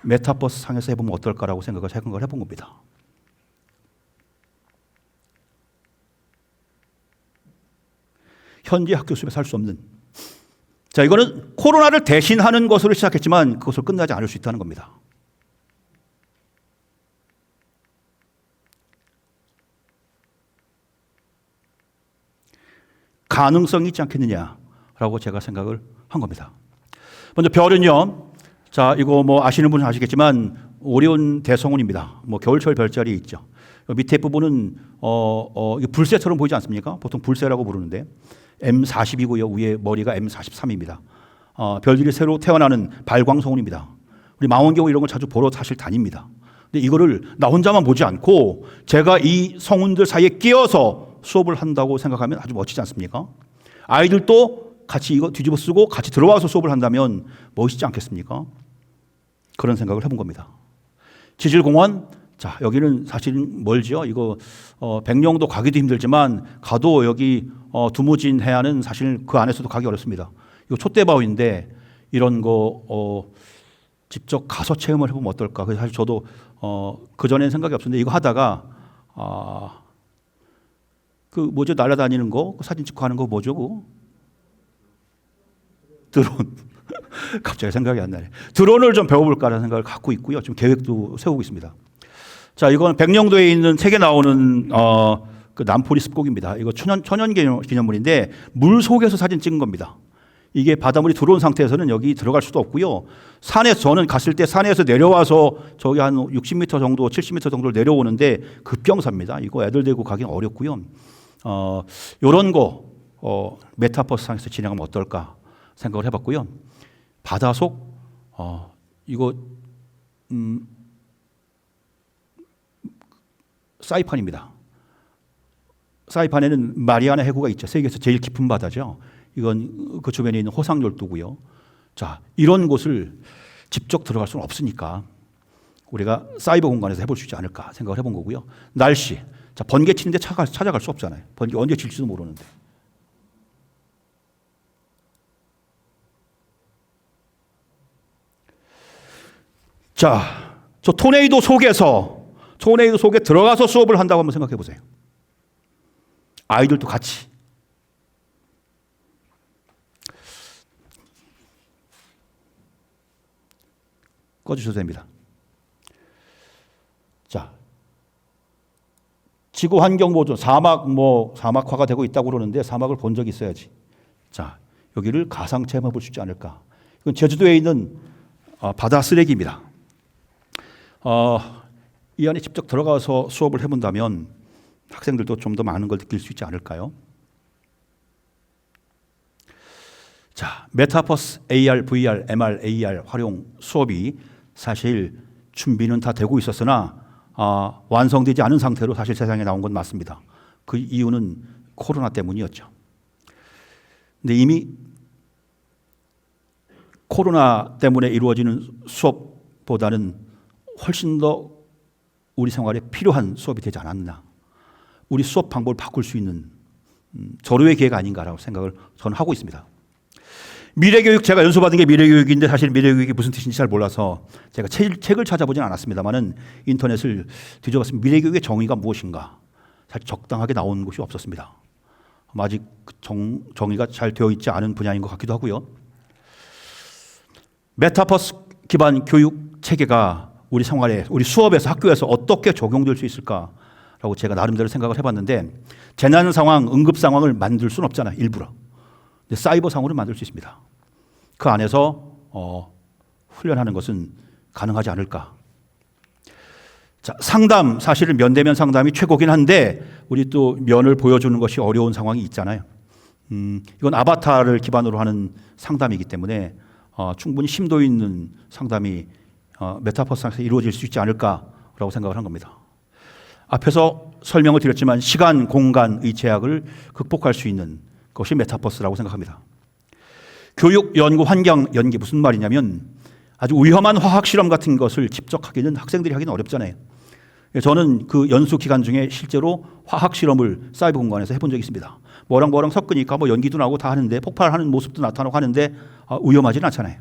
메타버스 상에서 해보면 어떨까라고 생각을 해본 겁니다. 현재 학교 수업에서 할 수 없는, 자, 이거는 코로나를 대신하는 것으로 시작했지만 그것으로 끝나지 않을 수 있다는 겁니다. 가능성이 있지 않겠느냐라고 제가 생각을 한 겁니다. 먼저 별은요, 자, 이거 뭐 아시는 분은 아시겠지만 오리온 대성운입니다. 뭐 겨울철 별자리 있죠. 밑에 부분은 불새처럼 보이지 않습니까? 보통 불새라고 부르는데 M40이고요. 위에 머리가 M43입니다. 별들이 새로 태어나는 발광성운입니다. 우리 망원경 이런 걸 자주 보러 사실 다닙니다. 근데 이거를 나 혼자만 보지 않고 제가 이 성운들 사이에 끼어서 수업을 한다고 생각하면 아주 멋지지 않습니까? 아이들도 같이 이거 뒤집어 쓰고 같이 들어와서 수업을 한다면 멋있지 않겠습니까? 그런 생각을 해본 겁니다. 지질공원, 자, 여기는 사실은 멀죠. 이거 백령도 가기도 힘들지만 가도 여기 두무진 해안은 사실 그 안에서도 가기 어렵습니다. 이거 촛대바위인데 이런 거 직접 가서 체험을 해보면 어떨까? 그래서 사실 저도 그 전에는 생각이 없었는데 이거 하다가 그 뭐죠? 날아다니는 거, 사진 찍고 하는 거 뭐죠? 그거? 드론. 갑자기 생각이 안 나네. 드론을 좀 배워볼까라는 생각을 갖고 있고요. 지금 계획도 세우고 있습니다. 자, 이건 백령도에 있는 책에 나오는 그 남포리 습곡입니다. 이거 천연 기념물인데 물 속에서 사진 찍은 겁니다. 이게 바닷물이 들어온 상태에서는 여기 들어갈 수도 없고요. 산에서 저는 갔을 때 산에서 내려와서 저기 한 60m 정도, 70m 정도를 내려오는데 급경사입니다. 이거 애들 데리고 가기는 어렵고요. 이런 거 메타버스 상에서 진행하면 어떨까 생각을 해봤고요. 바다속 이거 사이판입니다. 사이판에는 마리아나 해구가 있죠. 세계에서 제일 깊은 바다죠. 이건 그 주변에 있는 호상열도고요. 자, 이런 곳을 직접 들어갈 수는 없으니까 우리가 사이버 공간에서 해볼 수 있지 않을까 생각을 해본 거고요. 날씨, 자, 번개 치는데 찾아갈 수 없잖아요. 번개 언제 칠지도 모르는데. 자, 저 토네이도 속에 들어가서 수업을 한다고 한번 생각해 보세요. 아이들도 같이. 꺼주셔도 됩니다. 자, 지구 환경 보존, 사막화가 되고 있다고 그러는데 사막을 본 적이 있어야지. 자, 여기를 가상 체험해 볼 수 있지 않을까. 이건 제주도에 있는 바다 쓰레기입니다. 이 안에 직접 들어가서 수업을 해본다면 학생들도 좀 더 많은 걸 느낄 수 있지 않을까요? 자, 메타버스, AR, VR, MR, AR 활용 수업이 사실 준비는 다 되고 있었으나 완성되지 않은 상태로 사실 세상에 나온 건 맞습니다. 그 이유는 코로나 때문이었죠. 근데 이미 코로나 때문에 이루어지는 수업보다는 훨씬 더 우리 생활에 필요한 수업이 되지 않았나. 우리 수업 방법을 바꿀 수 있는 절호의 기회가 아닌가라고 생각을 저는 하고 있습니다. 미래교육, 제가 연수받은 게 미래교육인데 사실 미래교육이 무슨 뜻인지 잘 몰라서 제가 책을 찾아보진 않았습니다만은 인터넷을 뒤져봤습니다. 미래교육의 정의가 무엇인가. 사실 적당하게 나온 곳이 없었습니다. 아직 정의가 잘 되어 있지 않은 분야인 것 같기도 하고요. 메타버스 기반 교육 체계가 우리 생활에, 우리 수업에서, 학교에서 어떻게 적용될 수 있을까라고 제가 나름대로 생각을 해봤는데, 재난 상황, 응급 상황을 만들 수는 없잖아요, 일부러. 근데 사이버 상황을 만들 수 있습니다. 그 안에서 훈련하는 것은 가능하지 않을까. 자, 상담, 사실은 면대면 상담이 최고긴 한데 우리 또 면을 보여주는 것이 어려운 상황이 있잖아요. 이건 아바타를 기반으로 하는 상담이기 때문에 충분히 심도 있는 상담이 메타버스상에서 이루어질 수 있지 않을까라고 생각을 한 겁니다. 앞에서 설명을 드렸지만 시간, 공간의 제약을 극복할 수 있는 것이 메타버스라고 생각합니다. 교육, 연구, 환경 연계 무슨 말이냐면 아주 위험한 화학 실험 같은 것을 직접 하기는 학생들이 하기는 어렵잖아요. 저는 그 연수 기간 중에 실제로 화학 실험을 사이버 공간에서 해본 적이 있습니다. 뭐랑 뭐랑 섞으니까 뭐 연기도 나고 다 하는데 폭발하는 모습도 나타나고 하는데 위험하지는 않잖아요.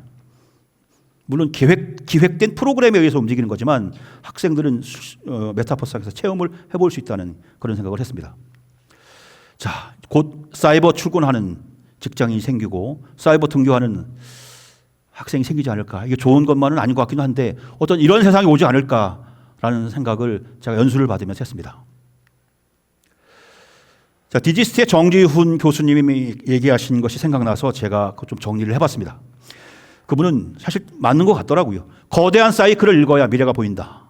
물론 기획된 프로그램에 의해서 움직이는 거지만 학생들은 메타버스에서 체험을 해볼 수 있다는 그런 생각을 했습니다. 자, 곧 사이버 출근하는 직장인이 생기고 사이버 등교하는 학생이 생기지 않을까. 이게 좋은 것만은 아닌 것 같기도 한데 어떤 이런 세상이 오지 않을까라는 생각을 제가 연수를 받으면서 했습니다. 자, 디지스트의 정지훈 교수님이 얘기하신 것이 생각나서 제가 좀 정리를 해봤습니다. 그분은 사실 맞는 것 같더라고요. 거대한 사이클을 읽어야 미래가 보인다.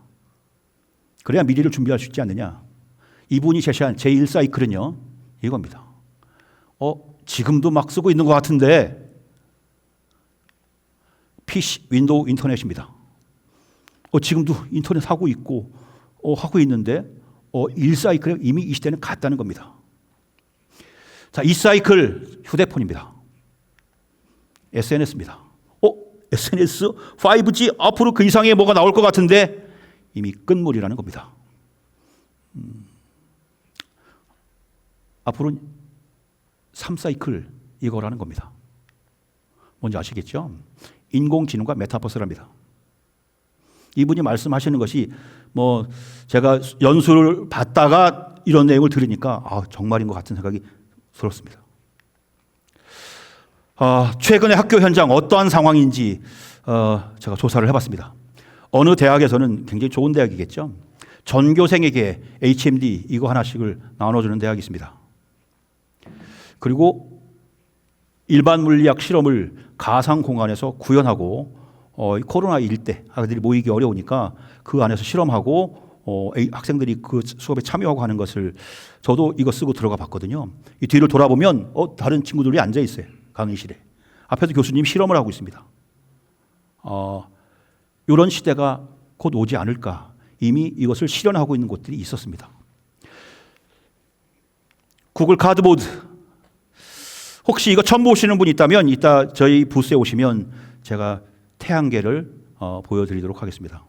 그래야 미래를 준비할 수 있지 않느냐. 이분이 제시한 제1사이클은요. 이겁니다. 지금도 막 쓰고 있는 것 같은데 PC, 윈도우, 인터넷입니다. 지금도 인터넷 하고 있고 하고 있는데 1사이클에 이미 이 시대는 갔다는 겁니다. 자, 2사이클 휴대폰입니다. SNS입니다. SNS, 5G 앞으로 그 이상의 뭐가 나올 것 같은데 이미 끝물이라는 겁니다. 앞으로 3사이클 이거라는 겁니다. 뭔지 아시겠죠? 인공지능과 메타버스랍니다. 이분이 말씀하시는 것이 뭐 제가 연수를 받다가 이런 내용을 들으니까 정말인 것 같은 생각이 들었습니다. 최근에 학교 현장 어떠한 상황인지 제가 조사를 해봤습니다. 어느 대학에서는 굉장히 좋은 대학이겠죠. 전교생에게 HMD 이거 하나씩을 나눠주는 대학이 있습니다. 그리고 일반 물리학 실험을 가상 공간에서 구현하고 코로나1 때 아이들이 모이기 어려우니까 그 안에서 실험하고 학생들이 그 수업에 참여하고 하는 것을 저도 이거 쓰고 들어가 봤거든요. 이 뒤를 돌아보면 다른 친구들이 앉아 있어요. 강의실에. 앞에서 교수님 실험을 하고 있습니다. 이런 시대가 곧 오지 않을까. 이미 이것을 실현하고 있는 곳들이 있었습니다. 구글 카드보드. 혹시 이거 처음 보시는 분이 있다면 이따 저희 부스에 오시면 제가 태양계를 보여드리도록 하겠습니다.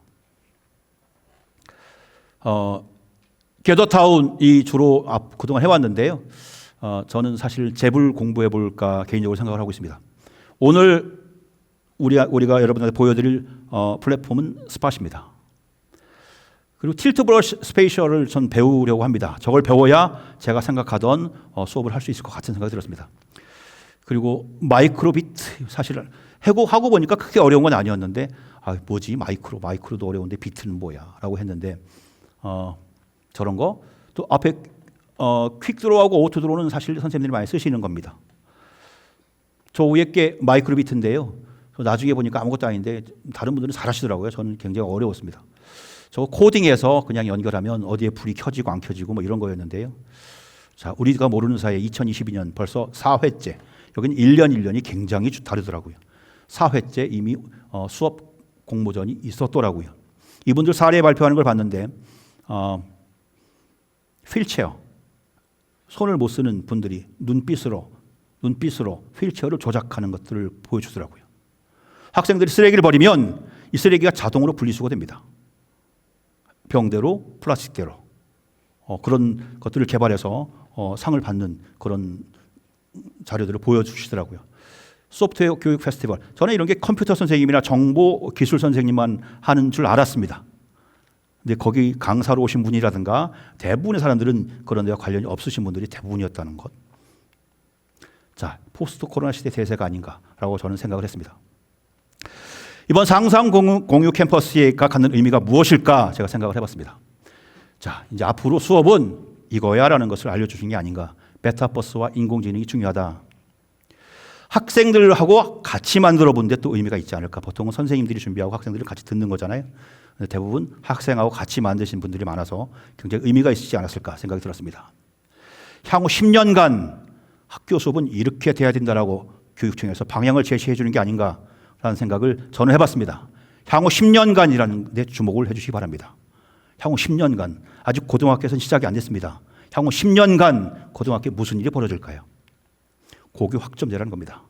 게더타운이 주로 그동안 해왔는데요. 저는 사실 잽을 공부해 볼까 개인적으로 생각을 하고 있습니다. 오늘 우리가 여러분한테 보여드릴 플랫폼은 스팟입니다. 그리고 틸트 브러쉬 스페이셜을 전 배우려고 합니다. 저걸 배워야 제가 생각하던 수업을 할 수 있을 것 같은 생각이 들었습니다. 그리고 마이크로비트 사실 하고 보니까 크게 어려운 건 아니었는데 뭐지 마이크로도 어려운데 비트는 뭐야 라고 했는데 저런 거 또 앞에 퀵 드로우하고 오토 드로우는 사실 선생님들이 많이 쓰시는 겁니다. 저 위에 게 마이크로비트인데요. 나중에 보니까 아무것도 아닌데 다른 분들은 잘하시더라고요. 저는 굉장히 어려웠습니다. 저거 코딩해서 그냥 연결하면 어디에 불이 켜지고 안 켜지고 뭐 이런 거였는데요. 자, 우리가 모르는 사이에 2022년 벌써 4회째. 여기는 1년이 굉장히 다르더라고요. 4회째 이미 수업 공모전이 있었더라고요. 이분들 사례 발표하는 걸 봤는데 휠체어, 손을 못 쓰는 분들이 눈빛으로 휠체어를 조작하는 것들을 보여주더라고요. 학생들이 쓰레기를 버리면 이 쓰레기가 자동으로 분리수거됩니다. 병대로 플라스틱대로 그런 것들을 개발해서 상을 받는 그런 자료들을 보여주시더라고요. 소프트웨어 교육 페스티벌. 저는 이런 게 컴퓨터 선생님이나 정보 기술 선생님만 하는 줄 알았습니다. 근데 거기 강사로 오신 분이라든가 대부분의 사람들은 그런 데와 관련이 없으신 분들이 대부분이었다는 것. 자, 포스트 코로나 시대 대세가 아닌가라고 저는 생각을 했습니다. 이번 상상 공유 캠퍼스가 갖는 의미가 무엇일까 제가 생각을 해봤습니다. 자, 이제 앞으로 수업은 이거야라는 것을 알려주신 게 아닌가. 메타버스와 인공지능이 중요하다. 학생들하고 같이 만들어 본 데 또 의미가 있지 않을까. 보통은 선생님들이 준비하고 학생들이 같이 듣는 거잖아요. 대부분 학생하고 같이 만드신 분들이 많아서 굉장히 의미가 있지 않았을까 생각이 들었습니다. 향후 10년간 학교 수업은 이렇게 돼야 된다라고 교육청에서 방향을 제시해 주는 게 아닌가라는 생각을 저는 해봤습니다. 향후 10년간이라는 데 주목을 해주시기 바랍니다. 향후 10년간. 아직 고등학교에서는 시작이 안 됐습니다. 향후 10년간 고등학교에 무슨 일이 벌어질까요? 고교 학점제라는 겁니다.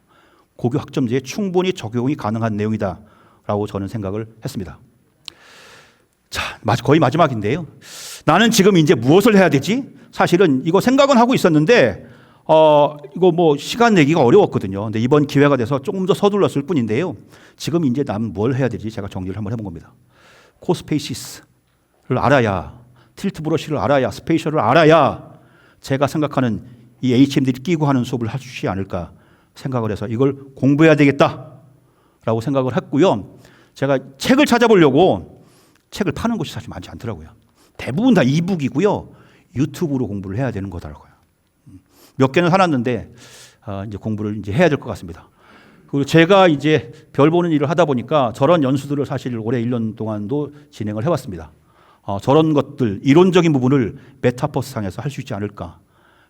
고교 학점제에 충분히 적용이 가능한 내용이다라고 저는 생각을 했습니다. 자, 거의 마지막인데요. 나는 지금 이제 무엇을 해야 되지? 사실은 이거 생각은 하고 있었는데 이거 뭐 시간 내기가 어려웠거든요. 근데 이번 기회가 돼서 조금 더 서둘렀을 뿐인데요. 지금 이제 난 뭘 해야 되지? 제가 정리를 한번 해본 겁니다. 코스페이시스를 알아야, 틸트 브러쉬를 알아야, 스페이셜을 알아야 제가 생각하는 이 HM들이 끼고 하는 수업을 할 수 있지 않을까 생각을 해서 이걸 공부해야 되겠다라고 생각을 했고요. 제가 책을 찾아보려고 책을 파는 곳이 사실 많지 않더라고요. 대부분 다 이북이고요. 유튜브로 공부를 해야 되는 거더라고요. 몇 개는 사놨는데 이제 공부를 이제 해야 될 것 같습니다. 그리고 제가 이제 별 보는 일을 하다 보니까 저런 연수들을 사실 올해 1년 동안도 진행을 해왔습니다. 저런 것들 이론적인 부분을 메타버스 상에서 할 수 있지 않을까.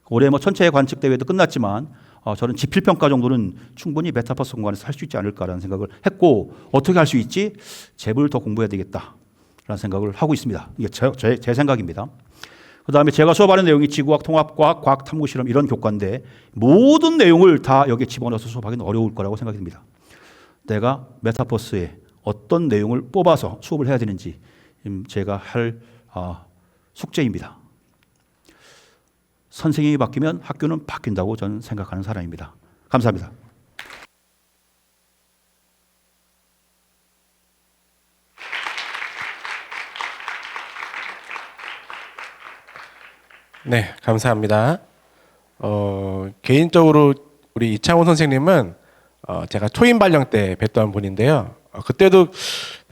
올해 뭐 천체 관측 대회도 끝났지만 저는 지필평가 정도는 충분히 메타버스 공간에서 할 수 있지 않을까라는 생각을 했고 어떻게 할 수 있지? 잽을 더 공부해야 되겠다라는 생각을 하고 있습니다. 이게 제 생각입니다. 그다음에 제가 수업하는 내용이 지구과학, 통합과학, 과학 탐구 실험 이런 교과인데 모든 내용을 다 여기에 집어넣어서 수업하기는 어려울 거라고 생각이 듭니다. 내가 메타버스에 어떤 내용을 뽑아서 수업을 해야 되는지 제가 할 숙제입니다. 선생님이 바뀌면 학교는 바뀐다고 저는 생각하는 사람입니다. 감사합니다. 네, 감사합니다. 개인적으로 우리 이창호 선생님은 제가 초임 발령 때 뵀던 분인데요. 그때도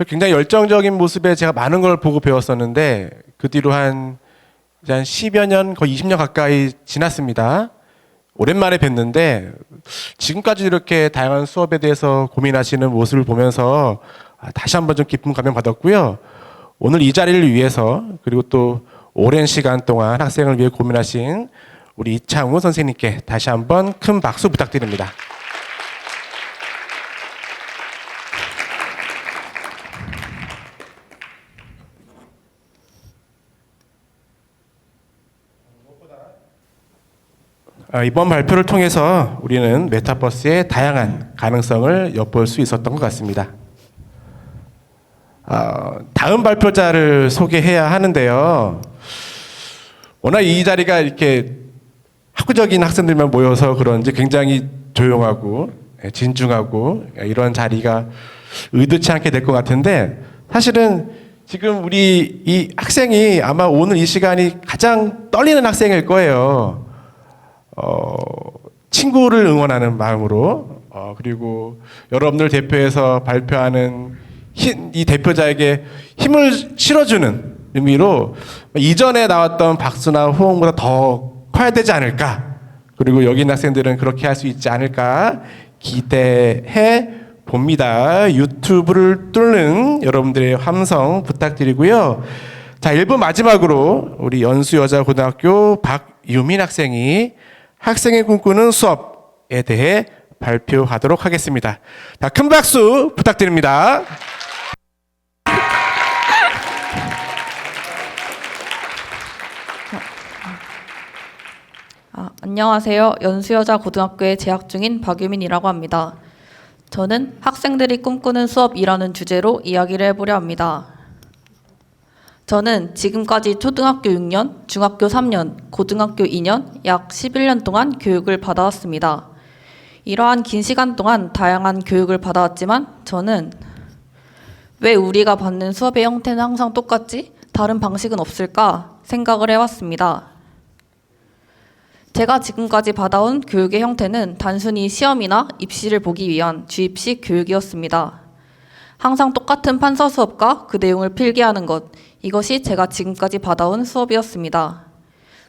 굉장히 열정적인 모습에 제가 많은 걸 보고 배웠었는데 그 뒤로 한 10여 년, 거의 20년 가까이 지났습니다. 오랜만에 뵀는데 지금까지 이렇게 다양한 수업에 대해서 고민하시는 모습을 보면서 다시 한번 좀 기쁜 감명 받았고요. 오늘 이 자리를 위해서 그리고 또 오랜 시간 동안 학생을 위해 고민하신 우리 이창우 선생님께 다시 한번 큰 박수 부탁드립니다. 이번 발표를 통해서 우리는 메타버스의 다양한 가능성을 엿볼 수 있었던 것 같습니다. 다음 발표자를 소개해야 하는데요. 워낙 이 자리가 이렇게 학구적인 학생들만 모여서 그런지 굉장히 조용하고 진중하고 이런 자리가 의도치 않게 될 것 같은데 사실은 지금 우리 이 학생이 아마 오늘 이 시간이 가장 떨리는 학생일 거예요. 친구를 응원하는 마음으로 그리고 여러분들 대표해서 발표하는 이 대표자에게 힘을 실어주는 의미로 이전에 나왔던 박수나 호응보다 더 커야 되지 않을까. 그리고 여기 있는 학생들은 그렇게 할 수 있지 않을까 기대해 봅니다. 유튜브를 뚫는 여러분들의 함성 부탁드리고요. 자, 1부 마지막으로 우리 연수여자고등학교 박유민 학생이 학생이 꿈꾸는 수업에 대해 발표하도록 하겠습니다. 자, 큰 박수 부탁드립니다. 안녕하세요. 연수여자고등학교에 재학 중인 박유민이라고 합니다. 저는 학생들이 꿈꾸는 수업이라는 주제로 이야기를 해보려 합니다. 저는 지금까지 초등학교 6년, 중학교 3년, 고등학교 2년, 약 11년 동안 교육을 받아왔습니다. 이러한 긴 시간 동안 다양한 교육을 받아왔지만 저는 왜 우리가 받는 수업의 형태는 항상 똑같지? 다른 방식은 없을까? 생각을 해왔습니다. 제가 지금까지 받아온 교육의 형태는 단순히 시험이나 입시를 보기 위한 주입식 교육이었습니다. 항상 똑같은 판서 수업과 그 내용을 필기하는 것, 이것이 제가 지금까지 받아온 수업이었습니다.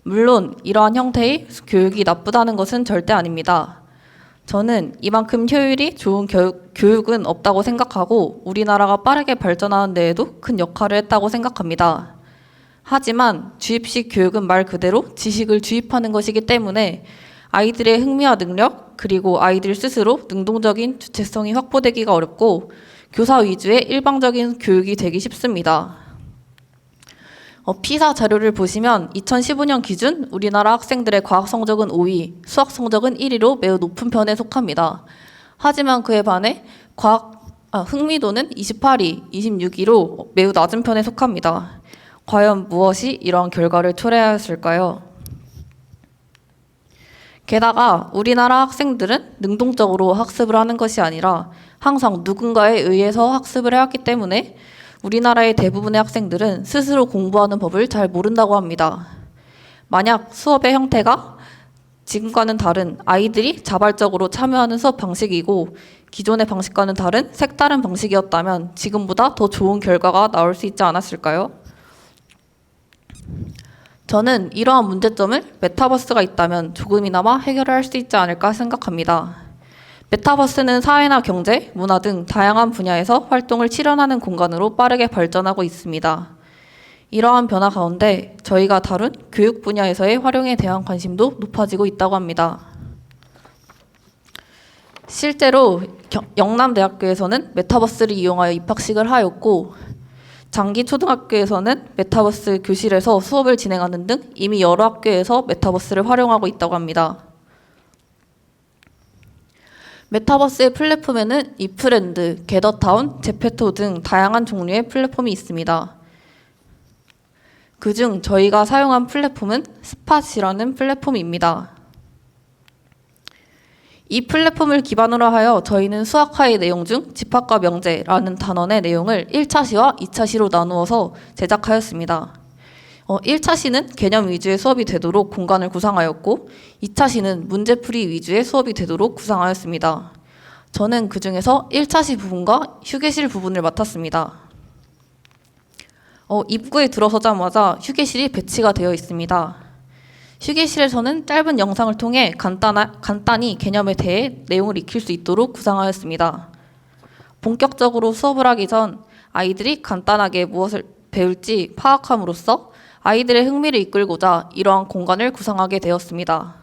물론 이러한 형태의 교육이 나쁘다는 것은 절대 아닙니다. 저는 이만큼 효율이 좋은 교육은 없다고 생각하고 우리나라가 빠르게 발전하는 데에도 큰 역할을 했다고 생각합니다. 하지만 주입식 교육은 말 그대로 지식을 주입하는 것이기 때문에 아이들의 흥미와 능력, 그리고 아이들 스스로 능동적인 주체성이 확보되기가 어렵고 교사 위주의 일방적인 교육이 되기 쉽습니다. 피사 자료를 보시면 2015년 기준 우리나라 학생들의 과학 성적은 5위, 수학 성적은 1위로 매우 높은 편에 속합니다. 하지만 그에 반해 흥미도는 28위, 26위로 매우 낮은 편에 속합니다. 과연 무엇이 이러한 결과를 초래하였을까요? 게다가 우리나라 학생들은 능동적으로 학습을 하는 것이 아니라 항상 누군가에 의해서 학습을 해왔기 때문에 우리나라의 대부분의 학생들은 스스로 공부하는 법을 잘 모른다고 합니다. 만약 수업의 형태가 지금과는 다른 아이들이 자발적으로 참여하는 수업 방식이고 기존의 방식과는 다른 색다른 방식이었다면 지금보다 더 좋은 결과가 나올 수 있지 않았을까요? 저는 이러한 문제점을 메타버스가 있다면 조금이나마 해결할 수 있지 않을까 생각합니다. 메타버스는 사회나 경제, 문화 등 다양한 분야에서 활동을 실현하는 공간으로 빠르게 발전하고 있습니다. 이러한 변화 가운데 저희가 다룬 교육 분야에서의 활용에 대한 관심도 높아지고 있다고 합니다. 실제로 영남대학교에서는 메타버스를 이용하여 입학식을 하였고 장기 초등학교에서는 메타버스 교실에서 수업을 진행하는 등 이미 여러 학교에서 메타버스를 활용하고 있다고 합니다. 메타버스의 플랫폼에는 이프랜드, 게더타운, 제페토 등 다양한 종류의 플랫폼이 있습니다. 그중 저희가 사용한 플랫폼은 스팟이라는 플랫폼입니다. 이 플랫폼을 기반으로 하여 저희는 수학화의 내용 중 집합과 명제라는 단원의 내용을 1차 시와 2차 시로 나누어서 제작하였습니다. 1차 시는 개념 위주의 수업이 되도록 공간을 구상하였고 2차 시는 문제풀이 위주의 수업이 되도록 구상하였습니다. 저는 그 중에서 1차 시 부분과 휴게실 부분을 맡았습니다. 입구에 들어서자마자 휴게실이 배치가 되어 있습니다. 휴게실에서는 짧은 영상을 통해 간단히 개념에 대해 내용을 익힐 수 있도록 구상하였습니다. 본격적으로 수업을 하기 전 아이들이 간단하게 무엇을 배울지 파악함으로써 아이들의 흥미를 이끌고자 이러한 공간을 구상하게 되었습니다.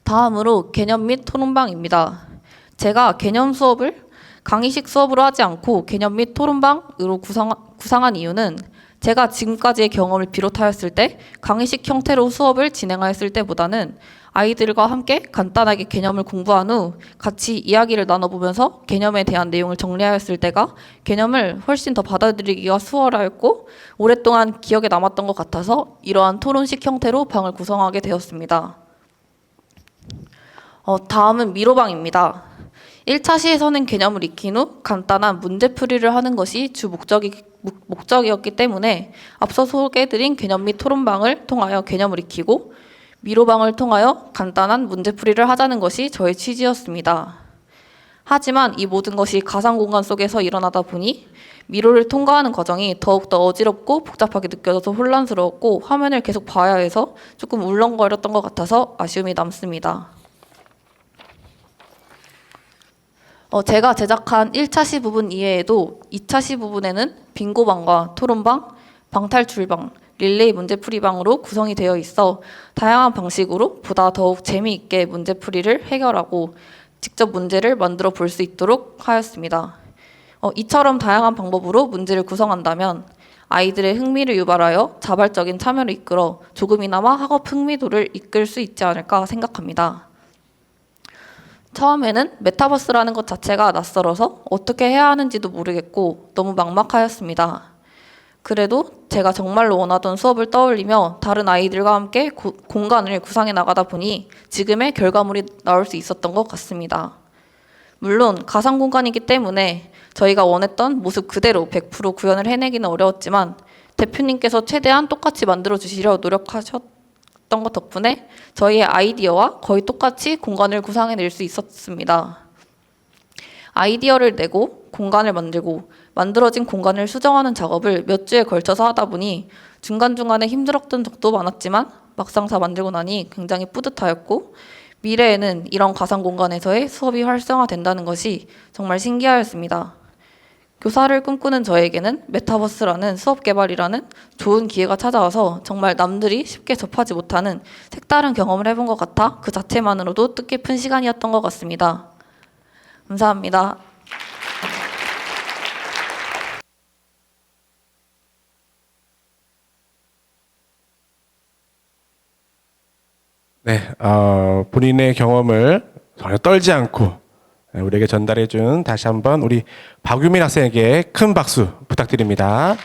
다음으로 개념 및 토론방입니다. 제가 개념 수업을 강의식 수업으로 하지 않고 개념 및 토론방으로 구상한 이유는 제가 지금까지의 경험을 비롯하였을 때 강의식 형태로 수업을 진행하였을 때보다는 아이들과 함께 간단하게 개념을 공부한 후 같이 이야기를 나눠보면서 개념에 대한 내용을 정리하였을 때가 개념을 훨씬 더 받아들이기가 수월하였고 오랫동안 기억에 남았던 것 같아서 이러한 토론식 형태로 방을 구성하게 되었습니다. 다음은 미로방입니다. 1차 시에서는 개념을 익힌 후 간단한 문제풀이를 하는 것이 주 목적이었기 때문에 앞서 소개해드린 개념 및 토론방을 통하여 개념을 익히고 미로방을 통하여 간단한 문제풀이를 하자는 것이 저의 취지였습니다. 하지만 이 모든 것이 가상공간 속에서 일어나다 보니 미로를 통과하는 과정이 더욱더 어지럽고 복잡하게 느껴져서 혼란스러웠고 화면을 계속 봐야 해서 조금 울렁거렸던 것 같아서 아쉬움이 남습니다. 제가 제작한 1차 시 부분 이외에도 2차 시 부분에는 빙고방과 토론방, 방탈출방, 릴레이 문제풀이방으로 구성이 되어 있어 다양한 방식으로 보다 더욱 재미있게 문제풀이를 해결하고 직접 문제를 만들어 볼 수 있도록 하였습니다. 이처럼 다양한 방법으로 문제를 구성한다면 아이들의 흥미를 유발하여 자발적인 참여를 이끌어 조금이나마 학업 흥미도를 이끌 수 있지 않을까 생각합니다. 처음에는 메타버스라는 것 자체가 낯설어서 어떻게 해야 하는지도 모르겠고 너무 막막하였습니다. 그래도 제가 정말로 원하던 수업을 떠올리며 다른 아이들과 함께 공간을 구상해 나가다 보니 지금의 결과물이 나올 수 있었던 것 같습니다. 물론 가상 공간이기 때문에 저희가 원했던 모습 그대로 100% 구현을 해내기는 어려웠지만 대표님께서 최대한 똑같이 만들어주시려 노력하셨던 것 덕분에 저희의 아이디어와 거의 똑같이 공간을 구상해낼 수 있었습니다. 아이디어를 내고 공간을 만들고 만들어진 공간을 수정하는 작업을 몇 주에 걸쳐서 하다 보니 중간중간에 힘들었던 적도 많았지만 막상 다 만들고 나니 굉장히 뿌듯하였고 미래에는 이런 가상 공간에서의 수업이 활성화된다는 것이 정말 신기하였습니다. 교사를 꿈꾸는 저에게는 메타버스라는 수업 개발이라는 좋은 기회가 찾아와서 정말 남들이 쉽게 접하지 못하는 색다른 경험을 해본 것 같아 그 자체만으로도 뜻깊은 시간이었던 것 같습니다. 감사합니다. 네, 본인의 경험을 전혀 떨지 않고 우리에게 전달해준 다시 한번 우리 박유민 학생에게 큰 박수 부탁드립니다.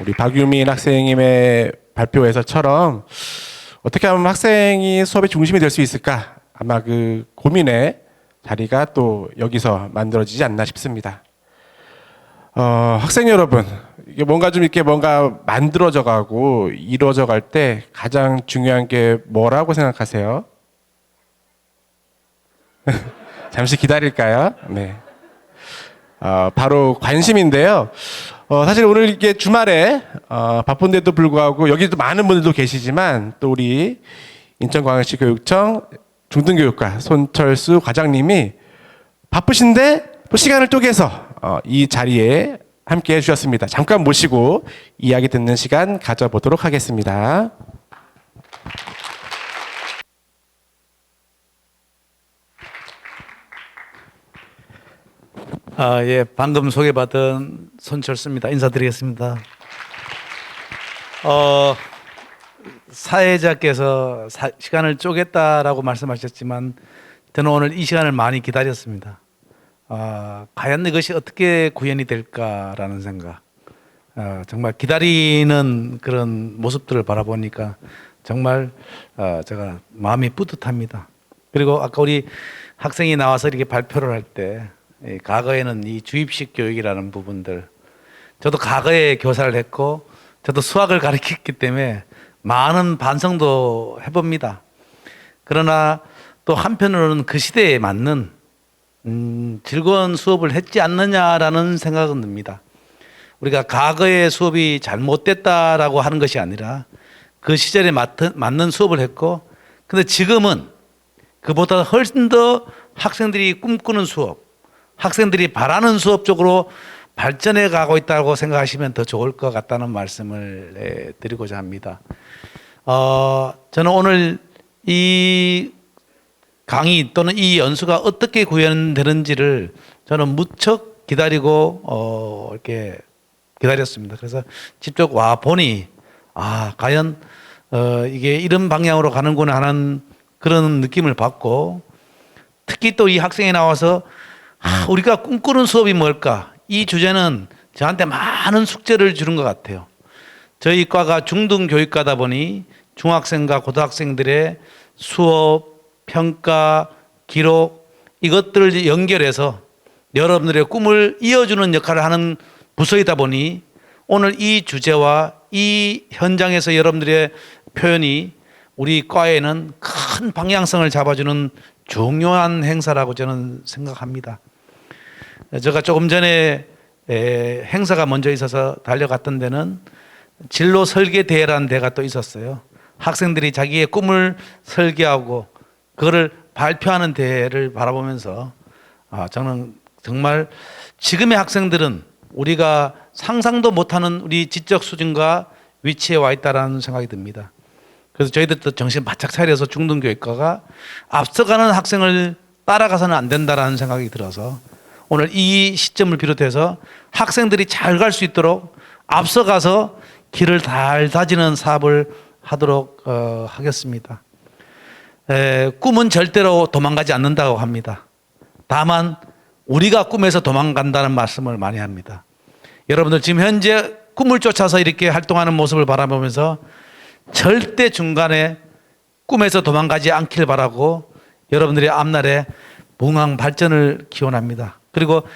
우리 박유민 학생님의 발표에서처럼 어떻게 하면 학생이 수업의 중심이 될 수 있을까? 아마 그 고민의 자리가 또 여기서 만들어지지 않나 싶습니다. 학생 여러분, 이게 뭔가 좀 이렇게 뭔가 만들어져 가고 이루어져 갈 때 가장 중요한 게 뭐라고 생각하세요? 잠시 기다릴까요? 네. 바로 관심인데요. 사실 오늘 이게 주말에 바쁜데도 불구하고 여기도 많은 분들도 계시지만 또 우리 인천광역시 교육청 중등교육과 손철수 과장님이 바쁘신데 또 시간을 쪼개서 이 자리에 함께 해주셨습니다. 잠깐 모시고 이야기 듣는 시간 가져보도록 하겠습니다. 예, 방금 소개받은 손철수입니다. 인사드리겠습니다. 사회자께서 시간을 쪼갰다라고 말씀하셨지만 저는 오늘 이 시간을 많이 기다렸습니다. 과연 이것이 어떻게 구현이 될까라는 생각. 정말 기다리는 그런 모습들을 바라보니까 정말 제가 마음이 뿌듯합니다. 그리고 아까 우리 학생이 나와서 이렇게 발표를 할 때 과거에는 이 주입식 교육이라는 부분들, 저도 과거에 교사를 했고 저도 수학을 가르쳤기 때문에 많은 반성도 해봅니다. 그러나 또 한편으로는 그 시대에 맞는 즐거운 수업을 했지 않느냐라는 생각은 듭니다. 우리가 과거의 수업이 잘못됐다라고 하는 것이 아니라 그 시절에 맞는 수업을 했고, 근데 지금은 그보다 훨씬 더 학생들이 꿈꾸는 수업, 학생들이 바라는 수업 쪽으로 발전해 가고 있다고 생각하시면 더 좋을 것 같다는 말씀을 드리고자 합니다. 저는 오늘 이 강의 또는 이 연수가 어떻게 구현되는지를 저는 무척 기다리고 이렇게 기다렸습니다. 그래서 직접 와 보니 과연 이게 이런 방향으로 가는구나 하는 그런 느낌을 받고, 특히 또 이 학생이 나와서 우리가 꿈꾸는 수업이 뭘까? 이 주제는 저한테 많은 숙제를 주는 것 같아요. 저희 과가 중등교육과다 보니 중학생과 고등학생들의 수업, 평가, 기록 이것들을 연결해서 여러분들의 꿈을 이어주는 역할을 하는 부서이다 보니 오늘 이 주제와 이 현장에서 여러분들의 표현이 우리 과에는 큰 방향성을 잡아주는 중요한 행사라고 저는 생각합니다. 제가 조금 전에 행사가 먼저 있어서 달려갔던 데는 진로 설계 대회라는 데가 또 있었어요. 학생들이 자기의 꿈을 설계하고 그거를 발표하는 대회를 바라보면서 저는 정말 지금의 학생들은 우리가 상상도 못하는 우리 지적 수준과 위치에 와 있다는 생각이 듭니다. 그래서 저희들도 정신 바짝 차려서 중등교육과가 앞서가는 학생을 따라가서는 안 된다는 생각이 들어서 오늘 이 시점을 비롯해서 학생들이 잘 갈 수 있도록 앞서가서 길을 잘 다지는 사업을 하도록 하겠습니다. 꿈은 절대로 도망가지 않는다고 합니다. 다만 우리가 꿈에서 도망간다는 말씀을 많이 합니다. 여러분들 지금 현재 꿈을 쫓아서 이렇게 활동하는 모습을 바라보면서 절대 중간에 꿈에서 도망가지 않길 바라고 여러분들의 앞날에 무궁한 발전을 기원합니다. 그리고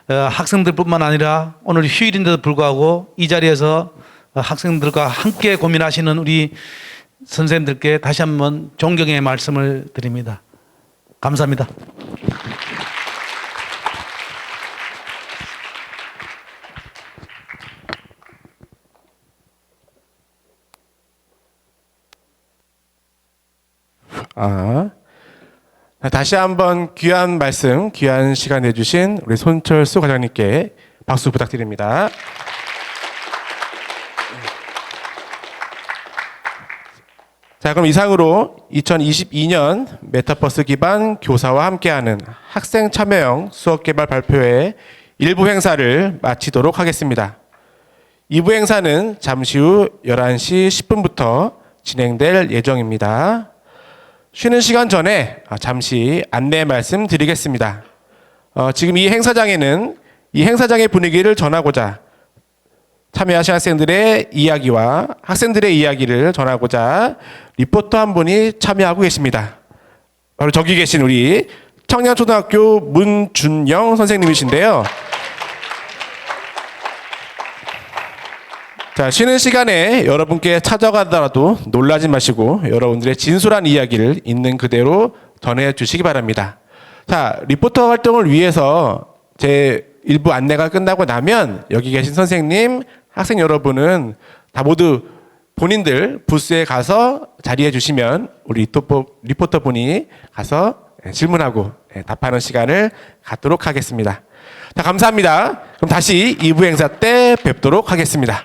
학생들뿐만 아니라 오늘 휴일인데도 불구하고 이 자리에서 학생들과 함께 고민하시는 우리 선생님들께 다시 한번 존경의 말씀을 드립니다. 감사합니다. 다시 한번 귀한 말씀, 귀한 시간 내주신 우리 손철수 과장님께 박수 부탁드립니다. 자, 그럼 이상으로 2022년 메타버스 기반 교사와 함께하는 학생 참여형 수업 개발 발표회 1부 행사를 마치도록 하겠습니다. 2부 행사는 잠시 후 11시 10분부터 진행될 예정입니다. 쉬는 시간 전에 잠시 안내 말씀 드리겠습니다. 지금 이 행사장에는 이 행사장의 분위기를 전하고자 참여하신 학생들의 이야기와 학생들의 이야기를 전하고자 리포터 한 분이 참여하고 계십니다. 바로 저기 계신 우리 청량초등학교 문준영 선생님이신데요. 자, 쉬는 시간에 여러분께 찾아가더라도 놀라지 마시고 여러분들의 진솔한 이야기를 있는 그대로 전해주시기 바랍니다. 자, 리포터 활동을 위해서 제 일부 안내가 끝나고 나면 여기 계신 선생님, 학생 여러분은 다 모두 본인들 부스에 가서 자리해 주시면 우리 리포터 분이 가서 질문하고 답하는 시간을 갖도록 하겠습니다. 자, 감사합니다. 그럼 다시 2부 행사 때 뵙도록 하겠습니다.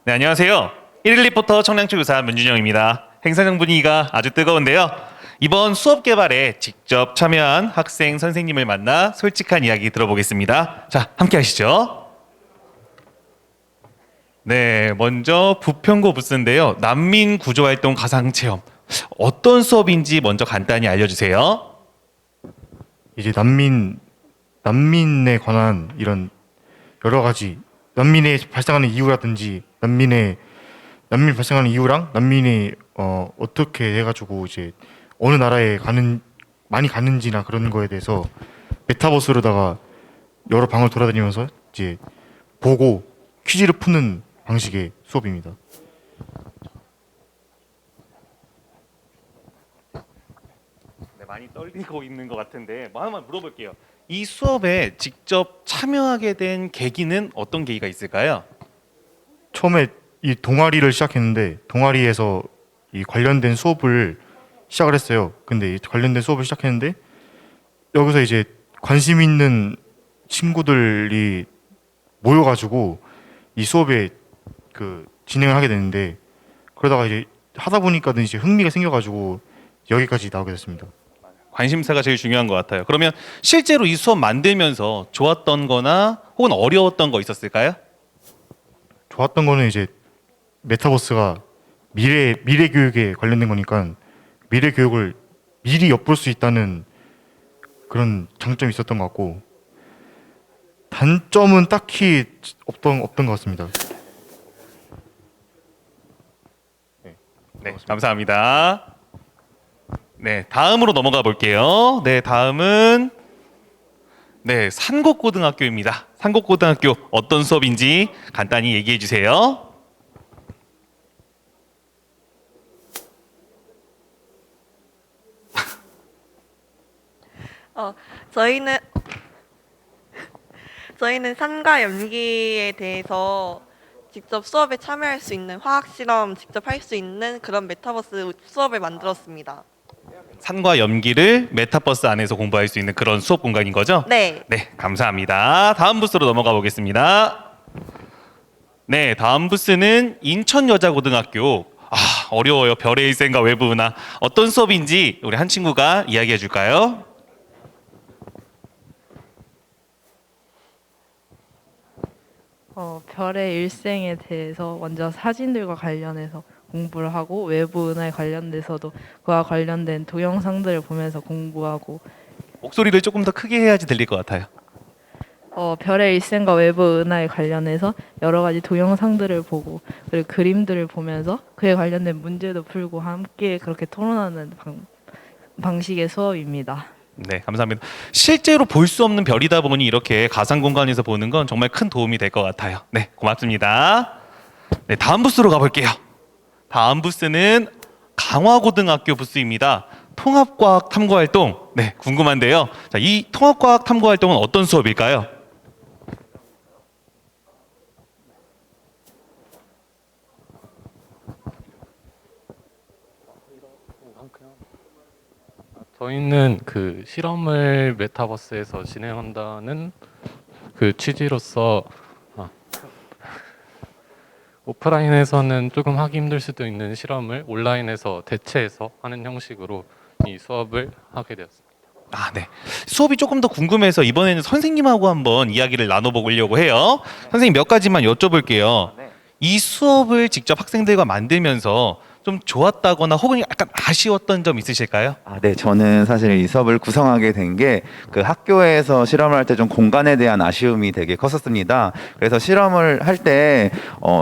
네, 안녕하세요. 1일 리포터 청량초 교사 문준영입니다. 행사장 분위기가 아주 뜨거운데요. 이번 수업 개발에 직접 참여한 학생 선생님을 만나 솔직한 이야기 들어보겠습니다. 자, 함께 하시죠. 네, 먼저 부평고 부스인데요. 난민 구조활동 가상체험. 어떤 수업인지 먼저 간단히 알려주세요. 이제 난민에 관한 이런 여러 가지 난민에 발생하는 이유라든지 난민 발생하는 이유랑 난민이 어떻게 해가지고 이제 어느 나라에 많이 갔는지나 그런 거에 대해서 메타버스로다가 여러 방을 돌아다니면서 이제 보고 퀴즈를 푸는 방식의 수업입니다. 네, 많이 떨리고 있는 것 같은데 뭐 하나만 물어볼게요. 이 수업에 직접 참여하게 된 계기는 어떤 계기가 있을까요? 처음에 이 동아리를 시작했는데 동아리에서 이 관련된 수업을 시작을 했어요. 근데 이 관련된 수업을 시작했는데 여기서 이제 관심 있는 친구들이 모여가지고 이 수업에 진행을 하게 되는데 그러다가 이제 하다 보니까 이제 흥미가 생겨가지고 여기까지 나오게 됐습니다. 관심사가 제일 중요한 것 같아요. 그러면 실제로 이 수업 만들면서 좋았던 거나 혹은 어려웠던 거 있었을까요? 좋았던 거는 이제 메타버스가 미래 교육에 관련된 거니까 미래 교육을 미리 엿볼 수 있다는 그런 장점이 있었던 것 같고 단점은 딱히 없던 것 같습니다. 네, 감사합니다. 네, 다음으로 넘어가 볼게요. 네, 다음은 산곡고등학교입니다. 산곡고등학교 어떤 수업인지 간단히 얘기해 주세요. 저희는 산과 염기에 대해서 직접 수업에 참여할 수 있는 화학 실험 직접 할 수 있는 그런 메타버스 수업을 만들었습니다. 산과 염기를 메타버스 안에서 공부할 수 있는 그런 수업 공간인 거죠? 네. 네, 감사합니다. 다음 부스로 넘어가 보겠습니다. 네, 다음 부스는 인천여자고등학교 어려워요. 별의 일생과 외부 은하. 어떤 수업인지 우리 한 친구가 이야기해 줄까요? 별의 일생에 대해서 먼저 사진들과 관련해서 공부를 하고 외부 은하에 관련돼서도 그와 관련된 동영상들을 보면서 공부하고 목소리를 조금 더 크게 해야지 들릴 것 같아요. 별의 일생과 외부 은하에 관련해서 여러 가지 동영상들을 보고 그리고 그림들을 보면서 그에 관련된 문제도 풀고 함께 그렇게 토론하는 방식의 수업입니다. 네, 감사합니다. 실제로 볼 수 없는 별이다 보니 이렇게 가상 공간에서 보는 건 정말 큰 도움이 될 것 같아요. 네, 고맙습니다. 네, 다음 부스로 가볼게요. 다음 부스는 강화고등학교 부스입니다. 통합과학 탐구활동. 네, 궁금한데요. 자, 이 통합과학 탐구활동은 어떤 수업일까요? 저희는 그 실험을 메타버스에서 진행한다는 그 취지로서 오프라인에서는 조금 하기 힘들 수도 있는 실험을 온라인에서 대체해서 하는 형식으로 이 수업을 하게 되었습니다. 네. 수업이 조금 더 궁금해서 이번에는 선생님하고 한번 이야기를 나눠보려고 해요. 선생님 몇 가지만 여쭤볼게요. 이 수업을 직접 학생들과 만들면서 좀 좋았다거나 혹은 약간 아쉬웠던 점 있으실까요? 네, 저는 사실 이 수업을 구성하게 된 게 그 학교에서 실험을 할 때 좀 공간에 대한 아쉬움이 되게 컸었습니다. 그래서 실험을 할 때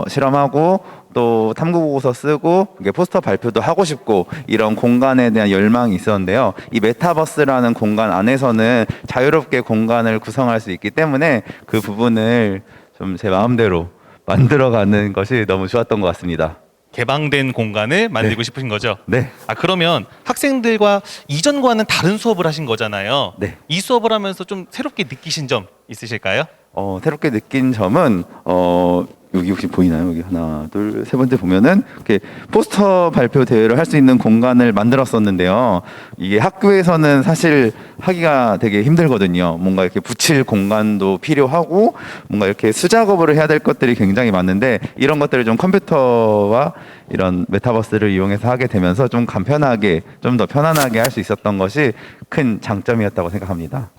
실험하고 또 탐구 보고서 쓰고 이게 포스터 발표도 하고 싶고 이런 공간에 대한 열망이 있었는데요. 이 메타버스라는 공간 안에서는 자유롭게 공간을 구성할 수 있기 때문에 그 부분을 좀 제 마음대로 만들어가는 것이 너무 좋았던 것 같습니다. 개방된 공간을 만들고 싶으신 거죠? 네. 그러면 학생들과 이전과는 다른 수업을 하신 거잖아요. 네. 이 수업을 하면서 좀 새롭게 느끼신 점 있으실까요? 새롭게 느낀 점은 여기 혹시 보이나요? 여기 하나, 둘, 세 번째 보면은 이렇게 포스터 발표 대회를 할 수 있는 공간을 만들었었는데요. 이게 학교에서는 사실 하기가 되게 힘들거든요. 뭔가 이렇게 붙일 공간도 필요하고 뭔가 이렇게 수작업을 해야 될 것들이 굉장히 많은데 이런 것들을 좀 컴퓨터와 이런 메타버스를 이용해서 하게 되면서 좀 간편하게, 좀 더 편안하게 할 수 있었던 것이 큰 장점이었다고 생각합니다.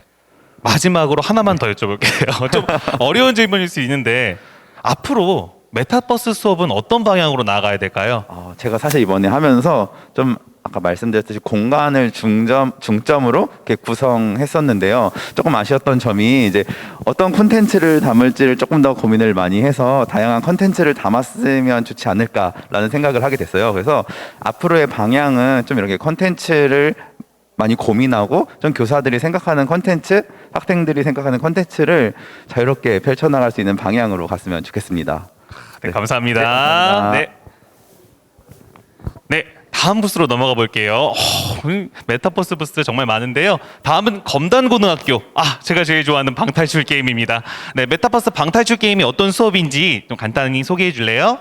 마지막으로 하나만 더 여쭤볼게요. 좀 어려운 질문일 수 있는데 앞으로 메타버스 수업은 어떤 방향으로 나아가야 될까요? 제가 사실 이번에 하면서 좀 아까 말씀드렸듯이 공간을 중점으로 이렇게 구성했었는데요. 조금 아쉬웠던 점이 이제 어떤 콘텐츠를 담을지를 조금 더 고민을 많이 해서 다양한 콘텐츠를 담았으면 좋지 않을까라는 생각을 하게 됐어요. 그래서 앞으로의 방향은 좀 이렇게 콘텐츠를 많이 고민하고 좀 교사들이 생각하는 콘텐츠, 학생들이 생각하는 콘텐츠를 자유롭게 펼쳐나갈 수 있는 방향으로 갔으면 좋겠습니다. 네, 감사합니다. 네, 감사합니다. 네, 다음 부스로 넘어가 볼게요. 메타버스 부스 정말 많은데요. 다음은 검단고등학교. 제가 제일 좋아하는 방탈출 게임입니다. 네, 메타버스 방탈출 게임이 어떤 수업인지 좀 간단히 소개해 줄래요?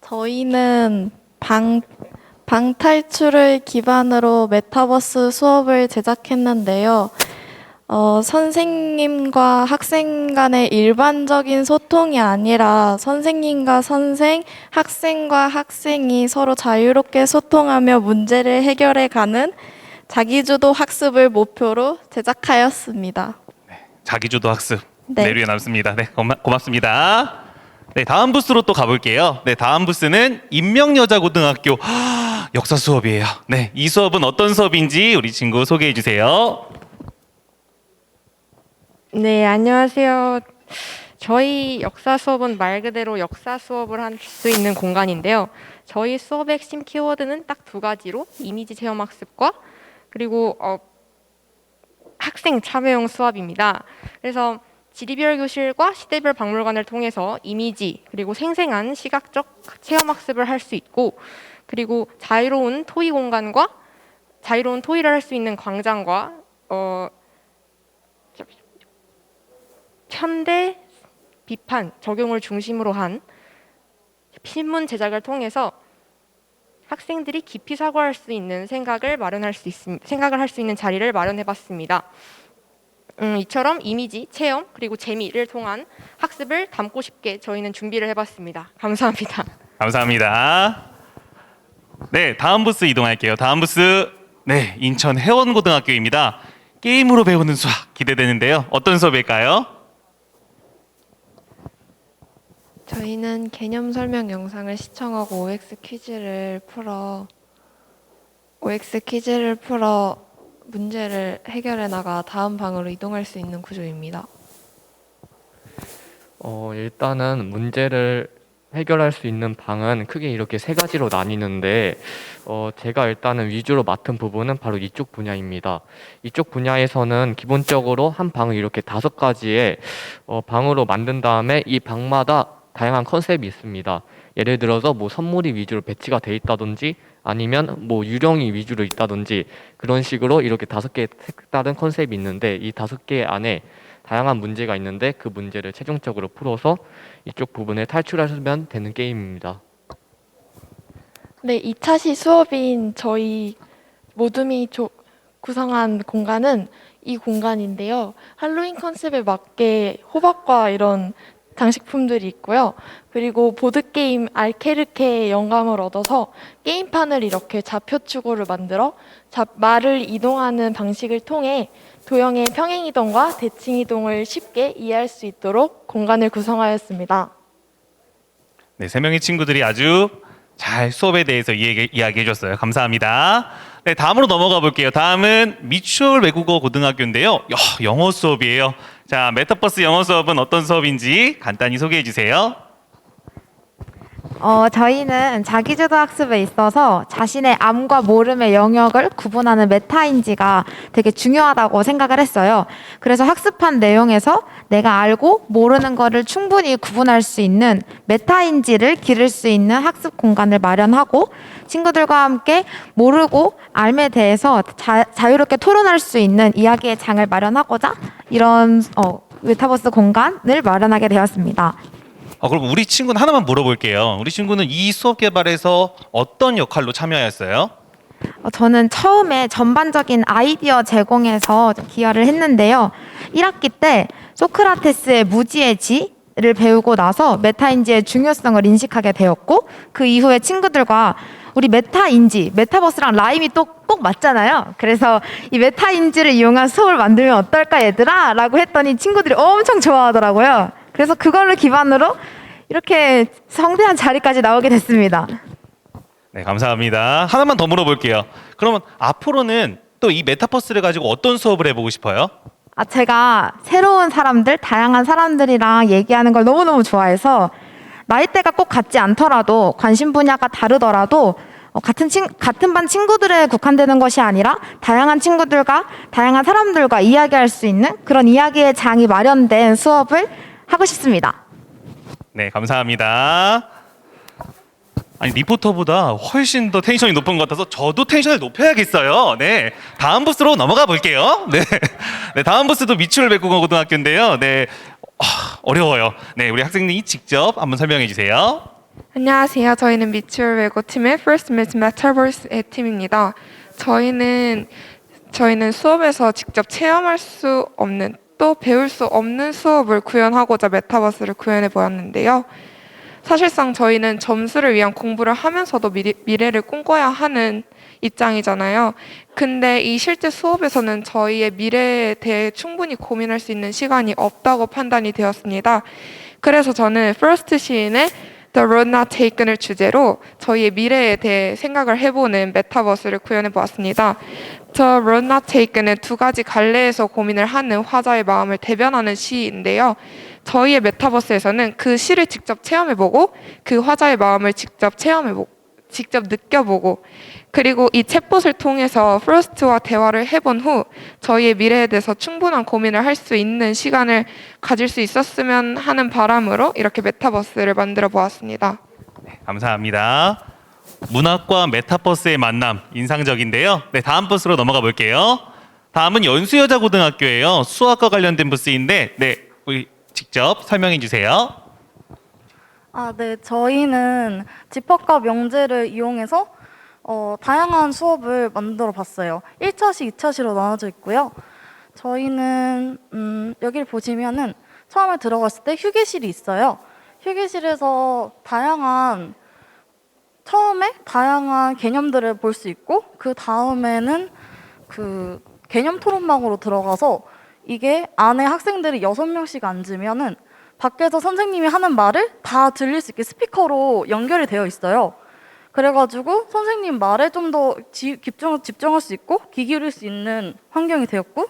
저희는 방탈출을 기반으로 메타버스 수업을 제작했는데요. 선생님과 학생 간의 일반적인 소통이 아니라 선생님과 선생, 학생과 학생이 서로 자유롭게 소통하며 문제를 해결해가는 자기주도 학습을 목표로 제작하였습니다. 자기주도 학습. 네. 내류에 남습니다. 네, 고맙습니다. 네, 다음 부스로 또 가볼게요. 네, 다음 부스는 인명여자고등학교 역사 수업이에요. 네, 이 수업은 어떤 수업인지 우리 친구 소개해 주세요. 네, 안녕하세요. 저희 역사 수업은 말 그대로 역사 수업을 할 수 있는 공간인데요. 저희 수업의 핵심 키워드는 딱 두 가지로 이미지 체험 학습과 그리고 학생 참여형 수업입니다. 그래서 지리별 교실과 시대별 박물관을 통해서 이미지 그리고 생생한 시각적 체험 학습을 할 수 있고 그리고 자유로운 토의 공간과 자유로운 토의를 할 수 있는 광장과 현대 비판 적용을 중심으로 한 신문 제작을 통해서 학생들이 깊이 사고할 수 있는 생각을 할 수 있는 자리를 마련해봤습니다. 이처럼 이미지, 체험, 그리고 재미를 통한 학습을 담고 싶게 저희는 준비를 해봤습니다. 감사합니다. 감사합니다. 네, 다음 부스 이동할게요. 다음 부스, 네, 인천 해원고등학교입니다. 게임으로 배우는 수학 기대되는데요. 어떤 수업일까요? 저희는 개념 설명 영상을 시청하고 OX 퀴즈를 풀어 문제를 해결해 나가 다음 방으로 이동할 수 있는 구조입니다. 일단은 문제를 해결할 수 있는 방은 크게 이렇게 세 가지로 나뉘는데 제가 일단은 위주로 맡은 부분은 바로 이쪽 분야입니다. 이쪽 분야에서는 기본적으로 한 방을 이렇게 5가지의 방으로 만든 다음에 이 방마다 다양한 컨셉이 있습니다. 예를 들어서 뭐 선물이 위주로 배치가 돼 있다든지 아니면 뭐 유령이 위주로 있다든지 그런 식으로 이렇게 5개의 색다른 컨셉이 있는데 이 5개 안에 다양한 문제가 있는데 그 문제를 최종적으로 풀어서 이쪽 부분에 탈출하시면 되는 게임입니다. 네, 2차시 수업인 저희 모둠이 구성한 공간은 이 공간인데요. 할로윈 컨셉에 맞게 호박과 이런 장식품들이 있고요. 그리고 보드게임 알케르케의 영감을 얻어서 게임판을 이렇게 좌표축으로 만들어 말을 이동하는 방식을 통해 도형의 평행이동과 대칭이동을 쉽게 이해할 수 있도록 공간을 구성하였습니다. 네, 3명의 친구들이 아주 잘 수업에 대해서 이야기해 줬어요. 감사합니다. 네, 다음으로 넘어가 볼게요. 다음은 미추홀 외국어 고등학교인데요. 영어 수업이에요. 자, 메타버스 영어 수업은 어떤 수업인지 간단히 소개해 주세요. 저희는 자기주도 학습에 있어서 자신의 암과 모름의 영역을 구분하는 메타인지가 되게 중요하다고 생각을 했어요. 그래서 학습한 내용에서 내가 알고 모르는 거를 충분히 구분할 수 있는 메타인지를 기를 수 있는 학습 공간을 마련하고 친구들과 함께 모르고 암에 대해서 자유롭게 토론할 수 있는 이야기의 장을 마련하고자 이런 메타버스 공간을 마련하게 되었습니다. 그럼 우리 친구는 하나만 물어볼게요. 우리 친구는 이 수업 개발에서 어떤 역할로 참여하였어요? 저는 처음에 전반적인 아이디어 제공에서 기여를 했는데요. 1학기 때 소크라테스의 무지의 지를 배우고 나서 메타인지의 중요성을 인식하게 되었고 그 이후에 친구들과 우리 메타인지, 메타버스랑 라임이 또 꼭 맞잖아요. 그래서 이 메타인지를 이용한 수업을 만들면 어떨까 얘들아? 라고 했더니 친구들이 엄청 좋아하더라고요. 그래서 그걸로 기반으로 이렇게 성대한 자리까지 나오게 됐습니다. 네, 감사합니다. 하나만 더 물어볼게요. 그러면 앞으로는 또 이 메타버스를 가지고 어떤 수업을 해보고 싶어요? 제가 새로운 사람들, 다양한 사람들이랑 얘기하는 걸 너무너무 좋아해서 나이대가 꼭 같지 않더라도 관심 분야가 다르더라도 같은 반 친구들에 국한되는 것이 아니라 다양한 친구들과 다양한 사람들과 이야기할 수 있는 그런 이야기의 장이 마련된 수업을 하고 싶습니다. 네, 감사합니다. 아니, 리포터보다 훨씬 더 텐션이 높은 것 같아서 저도 텐션을 높여야겠어요. 네, 다음 부스로 넘어가 볼게요. 네, 네, 다음 부스도 미추홀 외국어 고등학교인데요. 네, 어려워요. 네, 우리 학생님이 직접 한번 설명해 주세요. 안녕하세요. 저희는 미추홀 외고 팀의 First Meet Metaverse의 팀입니다. 저희는 수업에서 직접 체험할 수 없는 또 배울 수 없는 수업을 구현하고자 메타버스를 구현해 보았는데요. 사실상 저희는 점수를 위한 공부를 하면서도 미래를 꿈꿔야 하는 입장이잖아요. 근데 이 실제 수업에서는 저희의 미래에 대해 충분히 고민할 수 있는 시간이 없다고 판단이 되었습니다. 그래서 저는 First 시인의 The Road Not Taken을 주제로 저희의 미래에 대해 생각을 해보는 메타버스를 구현해 보았습니다. The Road Not Taken은 2가지 갈래에서 고민을 하는 화자의 마음을 대변하는 시인데요. 저희의 메타버스에서는 그 시를 직접 체험해보고 그 화자의 마음을 직접 느껴보고 그리고 이 챗봇을 통해서 프로스트와 대화를 해본 후 저희의 미래에 대해서 충분한 고민을 할 수 있는 시간을 가질 수 있었으면 하는 바람으로 이렇게 메타버스를 만들어 보았습니다. 네, 감사합니다. 문학과 메타버스의 만남 인상적인데요. 네, 다음 부스로 넘어가 볼게요. 다음은 연수여자고등학교예요. 수학과 관련된 부스인데, 네, 우리 직접 설명해 주세요. 네, 저희는 집합과 명제를 이용해서 다양한 수업을 만들어 봤어요. 1차시, 2차시로 나눠져 있고요. 저희는 여기를 보시면은 처음에 들어갔을 때 휴게실이 있어요. 휴게실에서 처음에 다양한 개념들을 볼 수 있고 그 다음에는 그 개념 토론방으로 들어가서 이게 안에 학생들이 6명씩 앉으면은 밖에서 선생님이 하는 말을 다 들릴 수 있게 스피커로 연결이 되어 있어요. 그래가지고 선생님 말에 좀 더 집중할 수 있고 귀 기울일 수 있는 환경이 되었고,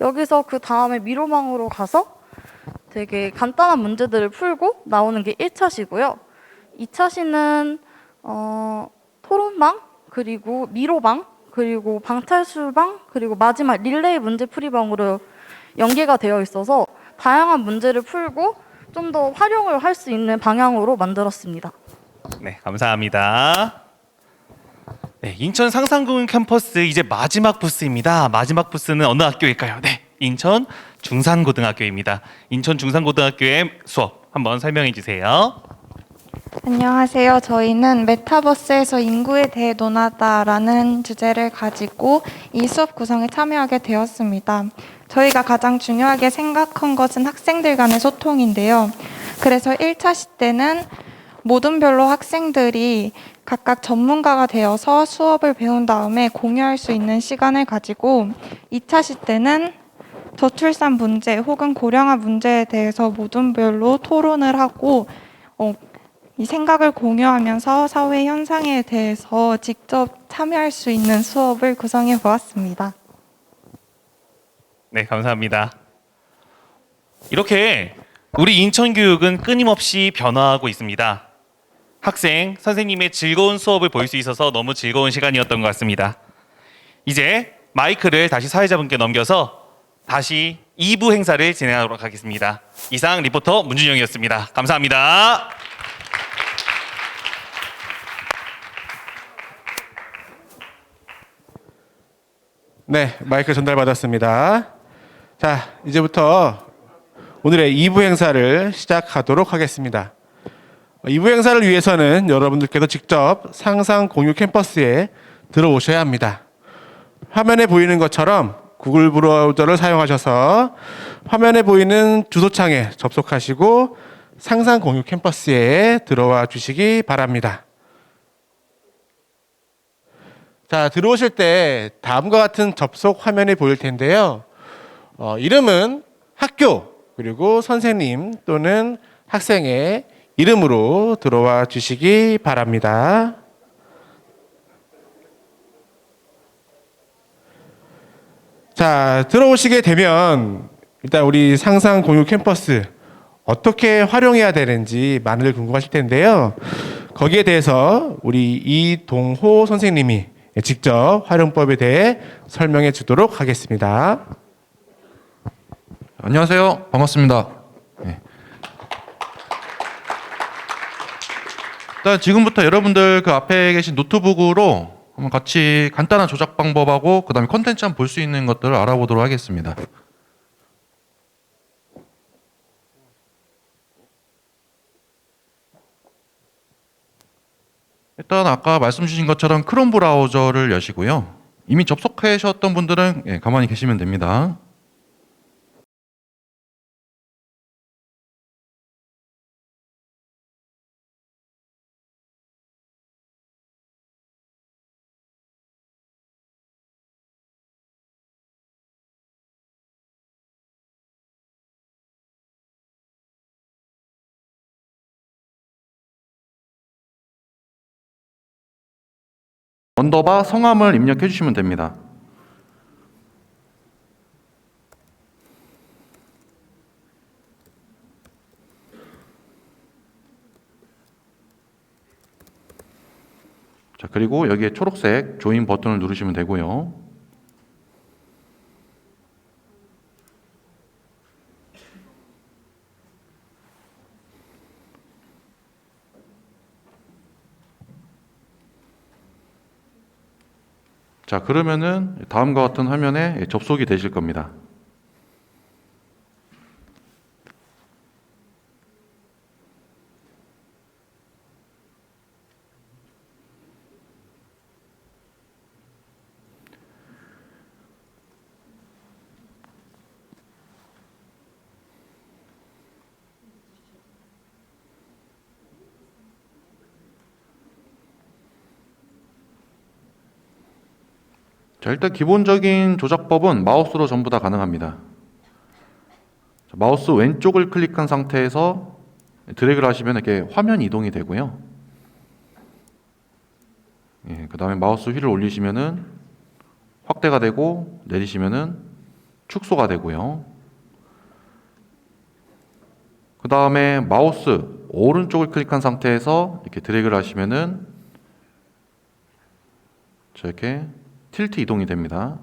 여기서 그 다음에 미로방으로 가서 되게 간단한 문제들을 풀고 나오는 게 1차시고요. 2차시는 토론방, 그리고 미로방, 그리고 방탈출방, 그리고 마지막 릴레이 문제풀이방으로 연계가 되어 있어서 다양한 문제를 풀고 좀 더 활용을 할 수 있는 방향으로 만들었습니다. 네, 감사합니다. 네, 인천 상산고용 캠퍼스 이제 마지막 부스입니다. 마지막 부스는 어느 학교일까요? 네, 인천 중산고등학교입니다. 인천 중산고등학교의 수업 한번 설명해 주세요. 안녕하세요. 저희는 메타버스에서 인구에 대해 논하다라는 주제를 가지고 이 수업 구성에 참여하게 되었습니다. 저희가 가장 중요하게 생각한 것은 학생들 간의 소통인데요. 그래서 1차 시 때는 모둠별로 학생들이 각각 전문가가 되어서 수업을 배운 다음에 공유할 수 있는 시간을 가지고 2차 시 때는 저출산 문제 혹은 고령화 문제에 대해서 모둠별로 토론을 하고 이 생각을 공유하면서 사회 현상에 대해서 직접 참여할 수 있는 수업을 구성해 보았습니다. 네, 감사합니다. 이렇게 우리 인천 교육은 끊임없이 변화하고 있습니다. 학생, 선생님의 즐거운 수업을 볼 수 있어서 너무 즐거운 시간이었던 것 같습니다. 이제 마이크를 다시 사회자분께 넘겨서 다시 2부 행사를 진행하도록 하겠습니다. 이상 리포터 문준영이었습니다. 감사합니다. 네, 마이크 전달받았습니다. 자, 이제부터 오늘의 2부 행사를 시작하도록 하겠습니다. 2부 행사를 위해서는 여러분들께서 직접 상상 공유 캠퍼스에 들어오셔야 합니다. 화면에 보이는 것처럼 구글 브라우저를 사용하셔서 화면에 보이는 주소창에 접속하시고 상상 공유 캠퍼스에 들어와 주시기 바랍니다. 자, 들어오실 때 다음과 같은 접속 화면이 보일 텐데요. 이름은 학교, 그리고 선생님 또는 학생의 이름으로 들어와 주시기 바랍니다. 자, 들어오시게 되면 일단 우리 상상 공유 캠퍼스 어떻게 활용해야 되는지 많이들 궁금하실 텐데요. 거기에 대해서 우리 이동호 선생님이 직접 활용법에 대해 설명해 주도록 하겠습니다. 안녕하세요. 반갑습니다. 네. 일단 지금부터 여러분들 그 앞에 계신 노트북으로 한번 같이 간단한 조작 방법하고 그 다음에 콘텐츠 한번 볼 수 있는 것들을 알아보도록 하겠습니다. 일단 아까 말씀 주신 것처럼 크롬 브라우저를 여시고요. 이미 접속하셨던 분들은 가만히 계시면 됩니다. 언더바 성함을 입력해 주시면 됩니다. 자, 그리고 여기에 초록색 조인 버튼을 누르시면 되고요. 자, 그러면은 다음과 같은 화면에 접속이 되실 겁니다. 자, 일단 기본적인 조작법은 마우스로 전부 다 가능합니다. 자, 마우스 왼쪽을 클릭한 상태에서 드래그를 하시면 이렇게 화면 이동이 되고요. 예, 그 다음에 마우스 휠을 올리시면은 확대가 되고 내리시면은 축소가 되고요. 그 다음에 마우스 오른쪽을 클릭한 상태에서 이렇게 드래그를 하시면은 이렇게 틸트 이동이 됩니다.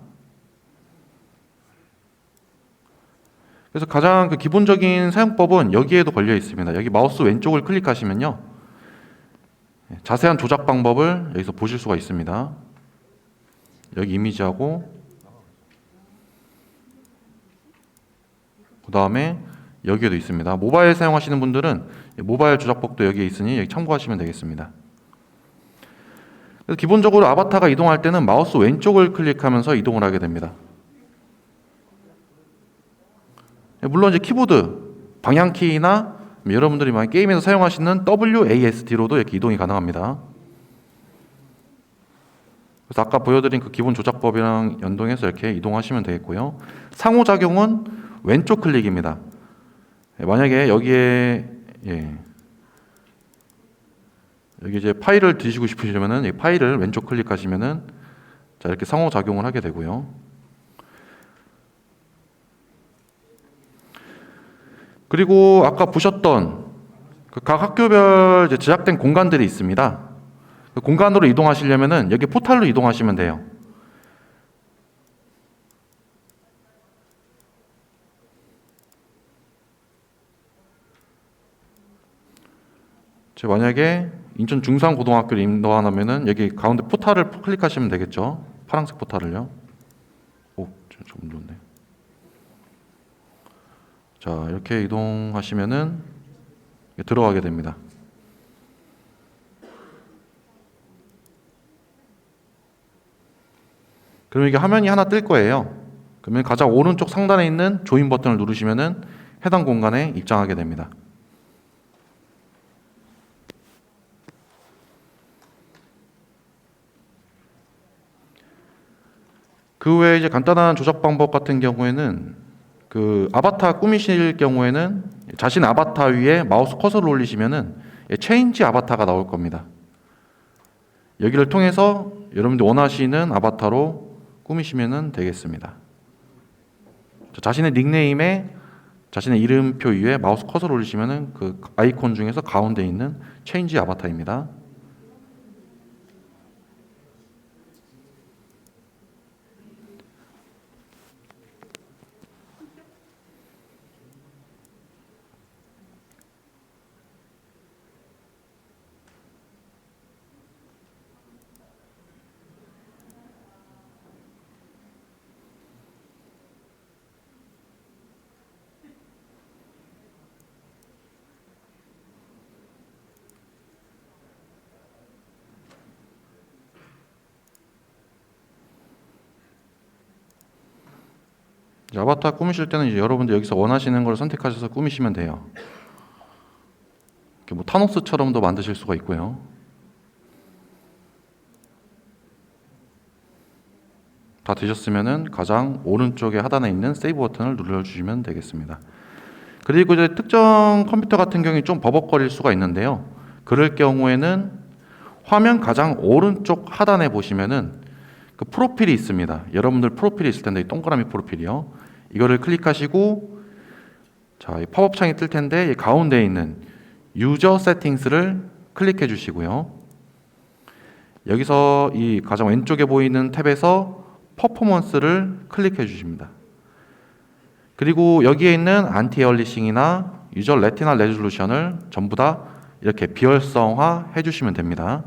그래서 가장 기본적인 사용법은 여기에도 걸려 있습니다. 여기 마우스 왼쪽을 클릭하시면요, 자세한 조작 방법을 여기서 보실 수가 있습니다. 여기 이미지하고 그 다음에 여기에도 있습니다. 모바일 사용하시는 분들은 모바일 조작법도 여기에 있으니 여기 참고하시면 되겠습니다. 그래서 기본적으로 아바타가 이동할 때는 마우스 왼쪽을 클릭하면서 이동을 하게 됩니다. 물론 이제 키보드, 방향키나 여러분들이 많이 게임에서 사용하시는 WASD로도 이렇게 이동이 가능합니다. 그래서 아까 보여드린 그 기본 조작법이랑 연동해서 이렇게 이동하시면 되겠고요. 상호작용은 왼쪽 클릭입니다. 만약에 여기에 여기 이제 파일을 드시고 싶으시면은 이 파일을 왼쪽 클릭하시면은 자, 이렇게 상호작용을 하게 되고요. 그리고 아까 보셨던 각 학교별 이제 제작된 공간들이 있습니다. 그 공간으로 이동하시려면은 여기 포탈로 이동하시면 돼요. 만약에 인천 중산고등학교를 인도하면은 여기 가운데 포탈을 클릭하시면 되겠죠. 파란색 포탈을요. 오, 좀 좋네. 자, 이렇게 이동하시면은 들어가게 됩니다. 그럼 이게 화면이 하나 뜰 거예요. 그러면 가장 오른쪽 상단에 있는 조인 버튼을 누르시면은 해당 공간에 입장하게 됩니다. 그 외에 이제 간단한 조작 방법 같은 경우에는 그 아바타 꾸미실 경우에는 자신 아바타 위에 마우스 커서를 올리시면은 체인지 아바타가 나올 겁니다. 여기를 통해서 여러분들 원하시는 아바타로 꾸미시면 되겠습니다. 자신의 닉네임에 자신의 이름표 위에 마우스 커서를 올리시면은 그 아이콘 중에서 가운데 있는 체인지 아바타입니다. 아바타 꾸미실 때는 이제 여러분들 여기서 원하시는 걸 선택하셔서 꾸미시면 돼요. 이렇게 뭐 타노스처럼도 만드실 수가 있고요. 다 되셨으면은 가장 오른쪽에 하단에 있는 세이브 버튼을 눌러주시면 되겠습니다. 그리고 이제 특정 컴퓨터 같은 경우에 좀 버벅거릴 수가 있는데요. 그럴 경우에는 화면 가장 오른쪽 하단에 보시면은 그 프로필이 있습니다. 여러분들 프로필이 있을 텐데 이 동그라미 프로필이요. 이거를 클릭하시고 자, 이 팝업 창이 뜰 텐데 이 가운데에 있는 유저 세팅스를 클릭해 주시고요. 여기서 이 가장 왼쪽에 보이는 탭에서 퍼포먼스를 클릭해 주십니다. 그리고 여기에 있는 안티 얼리싱이나 유저 레티나 레졸루션을 전부 다 이렇게 비활성화 해주시면 됩니다.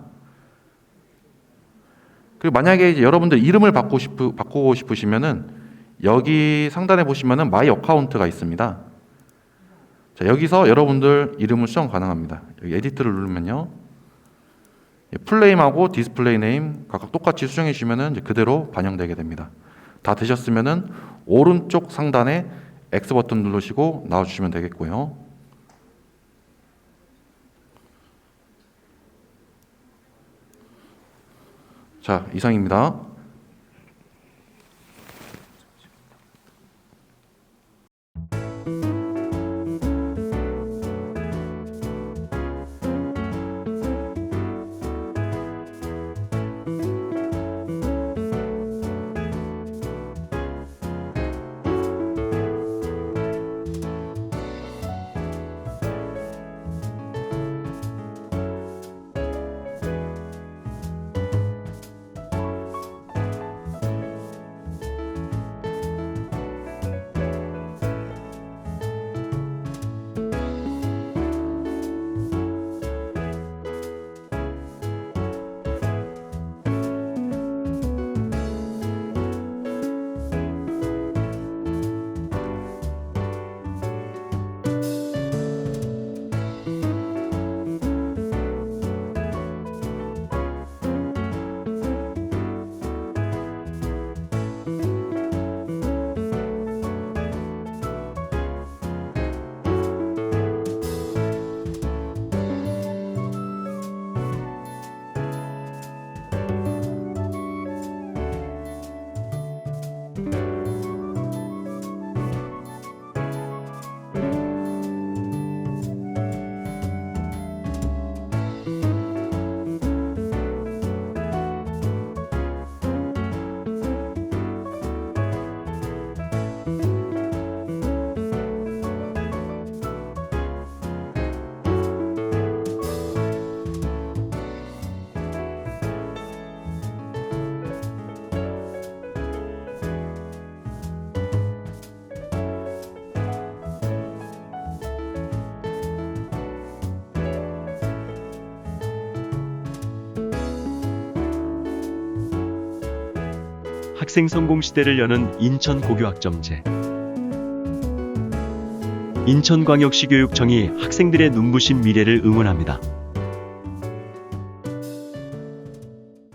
그리고 만약에 이제 여러분들 이름을 바꾸고 싶으시면은 여기 상단에 보시면은 마이 어카운트가 있습니다. 자, 여기서 여러분들 이름을 수정 가능합니다. 여기 에디트를 누르면요, 풀네임하고 디스플레이 네임 각각 똑같이 수정해 주시면은 이제 그대로 반영되게 됩니다. 다 되셨으면은 오른쪽 상단에 X 버튼 누르시고 나와주시면 되겠고요. 자, 이상입니다. 학생 성공 시대를 여는 인천 고교학점제. 인천광역시 교육청이 학생들의 눈부신 미래를 응원합니다.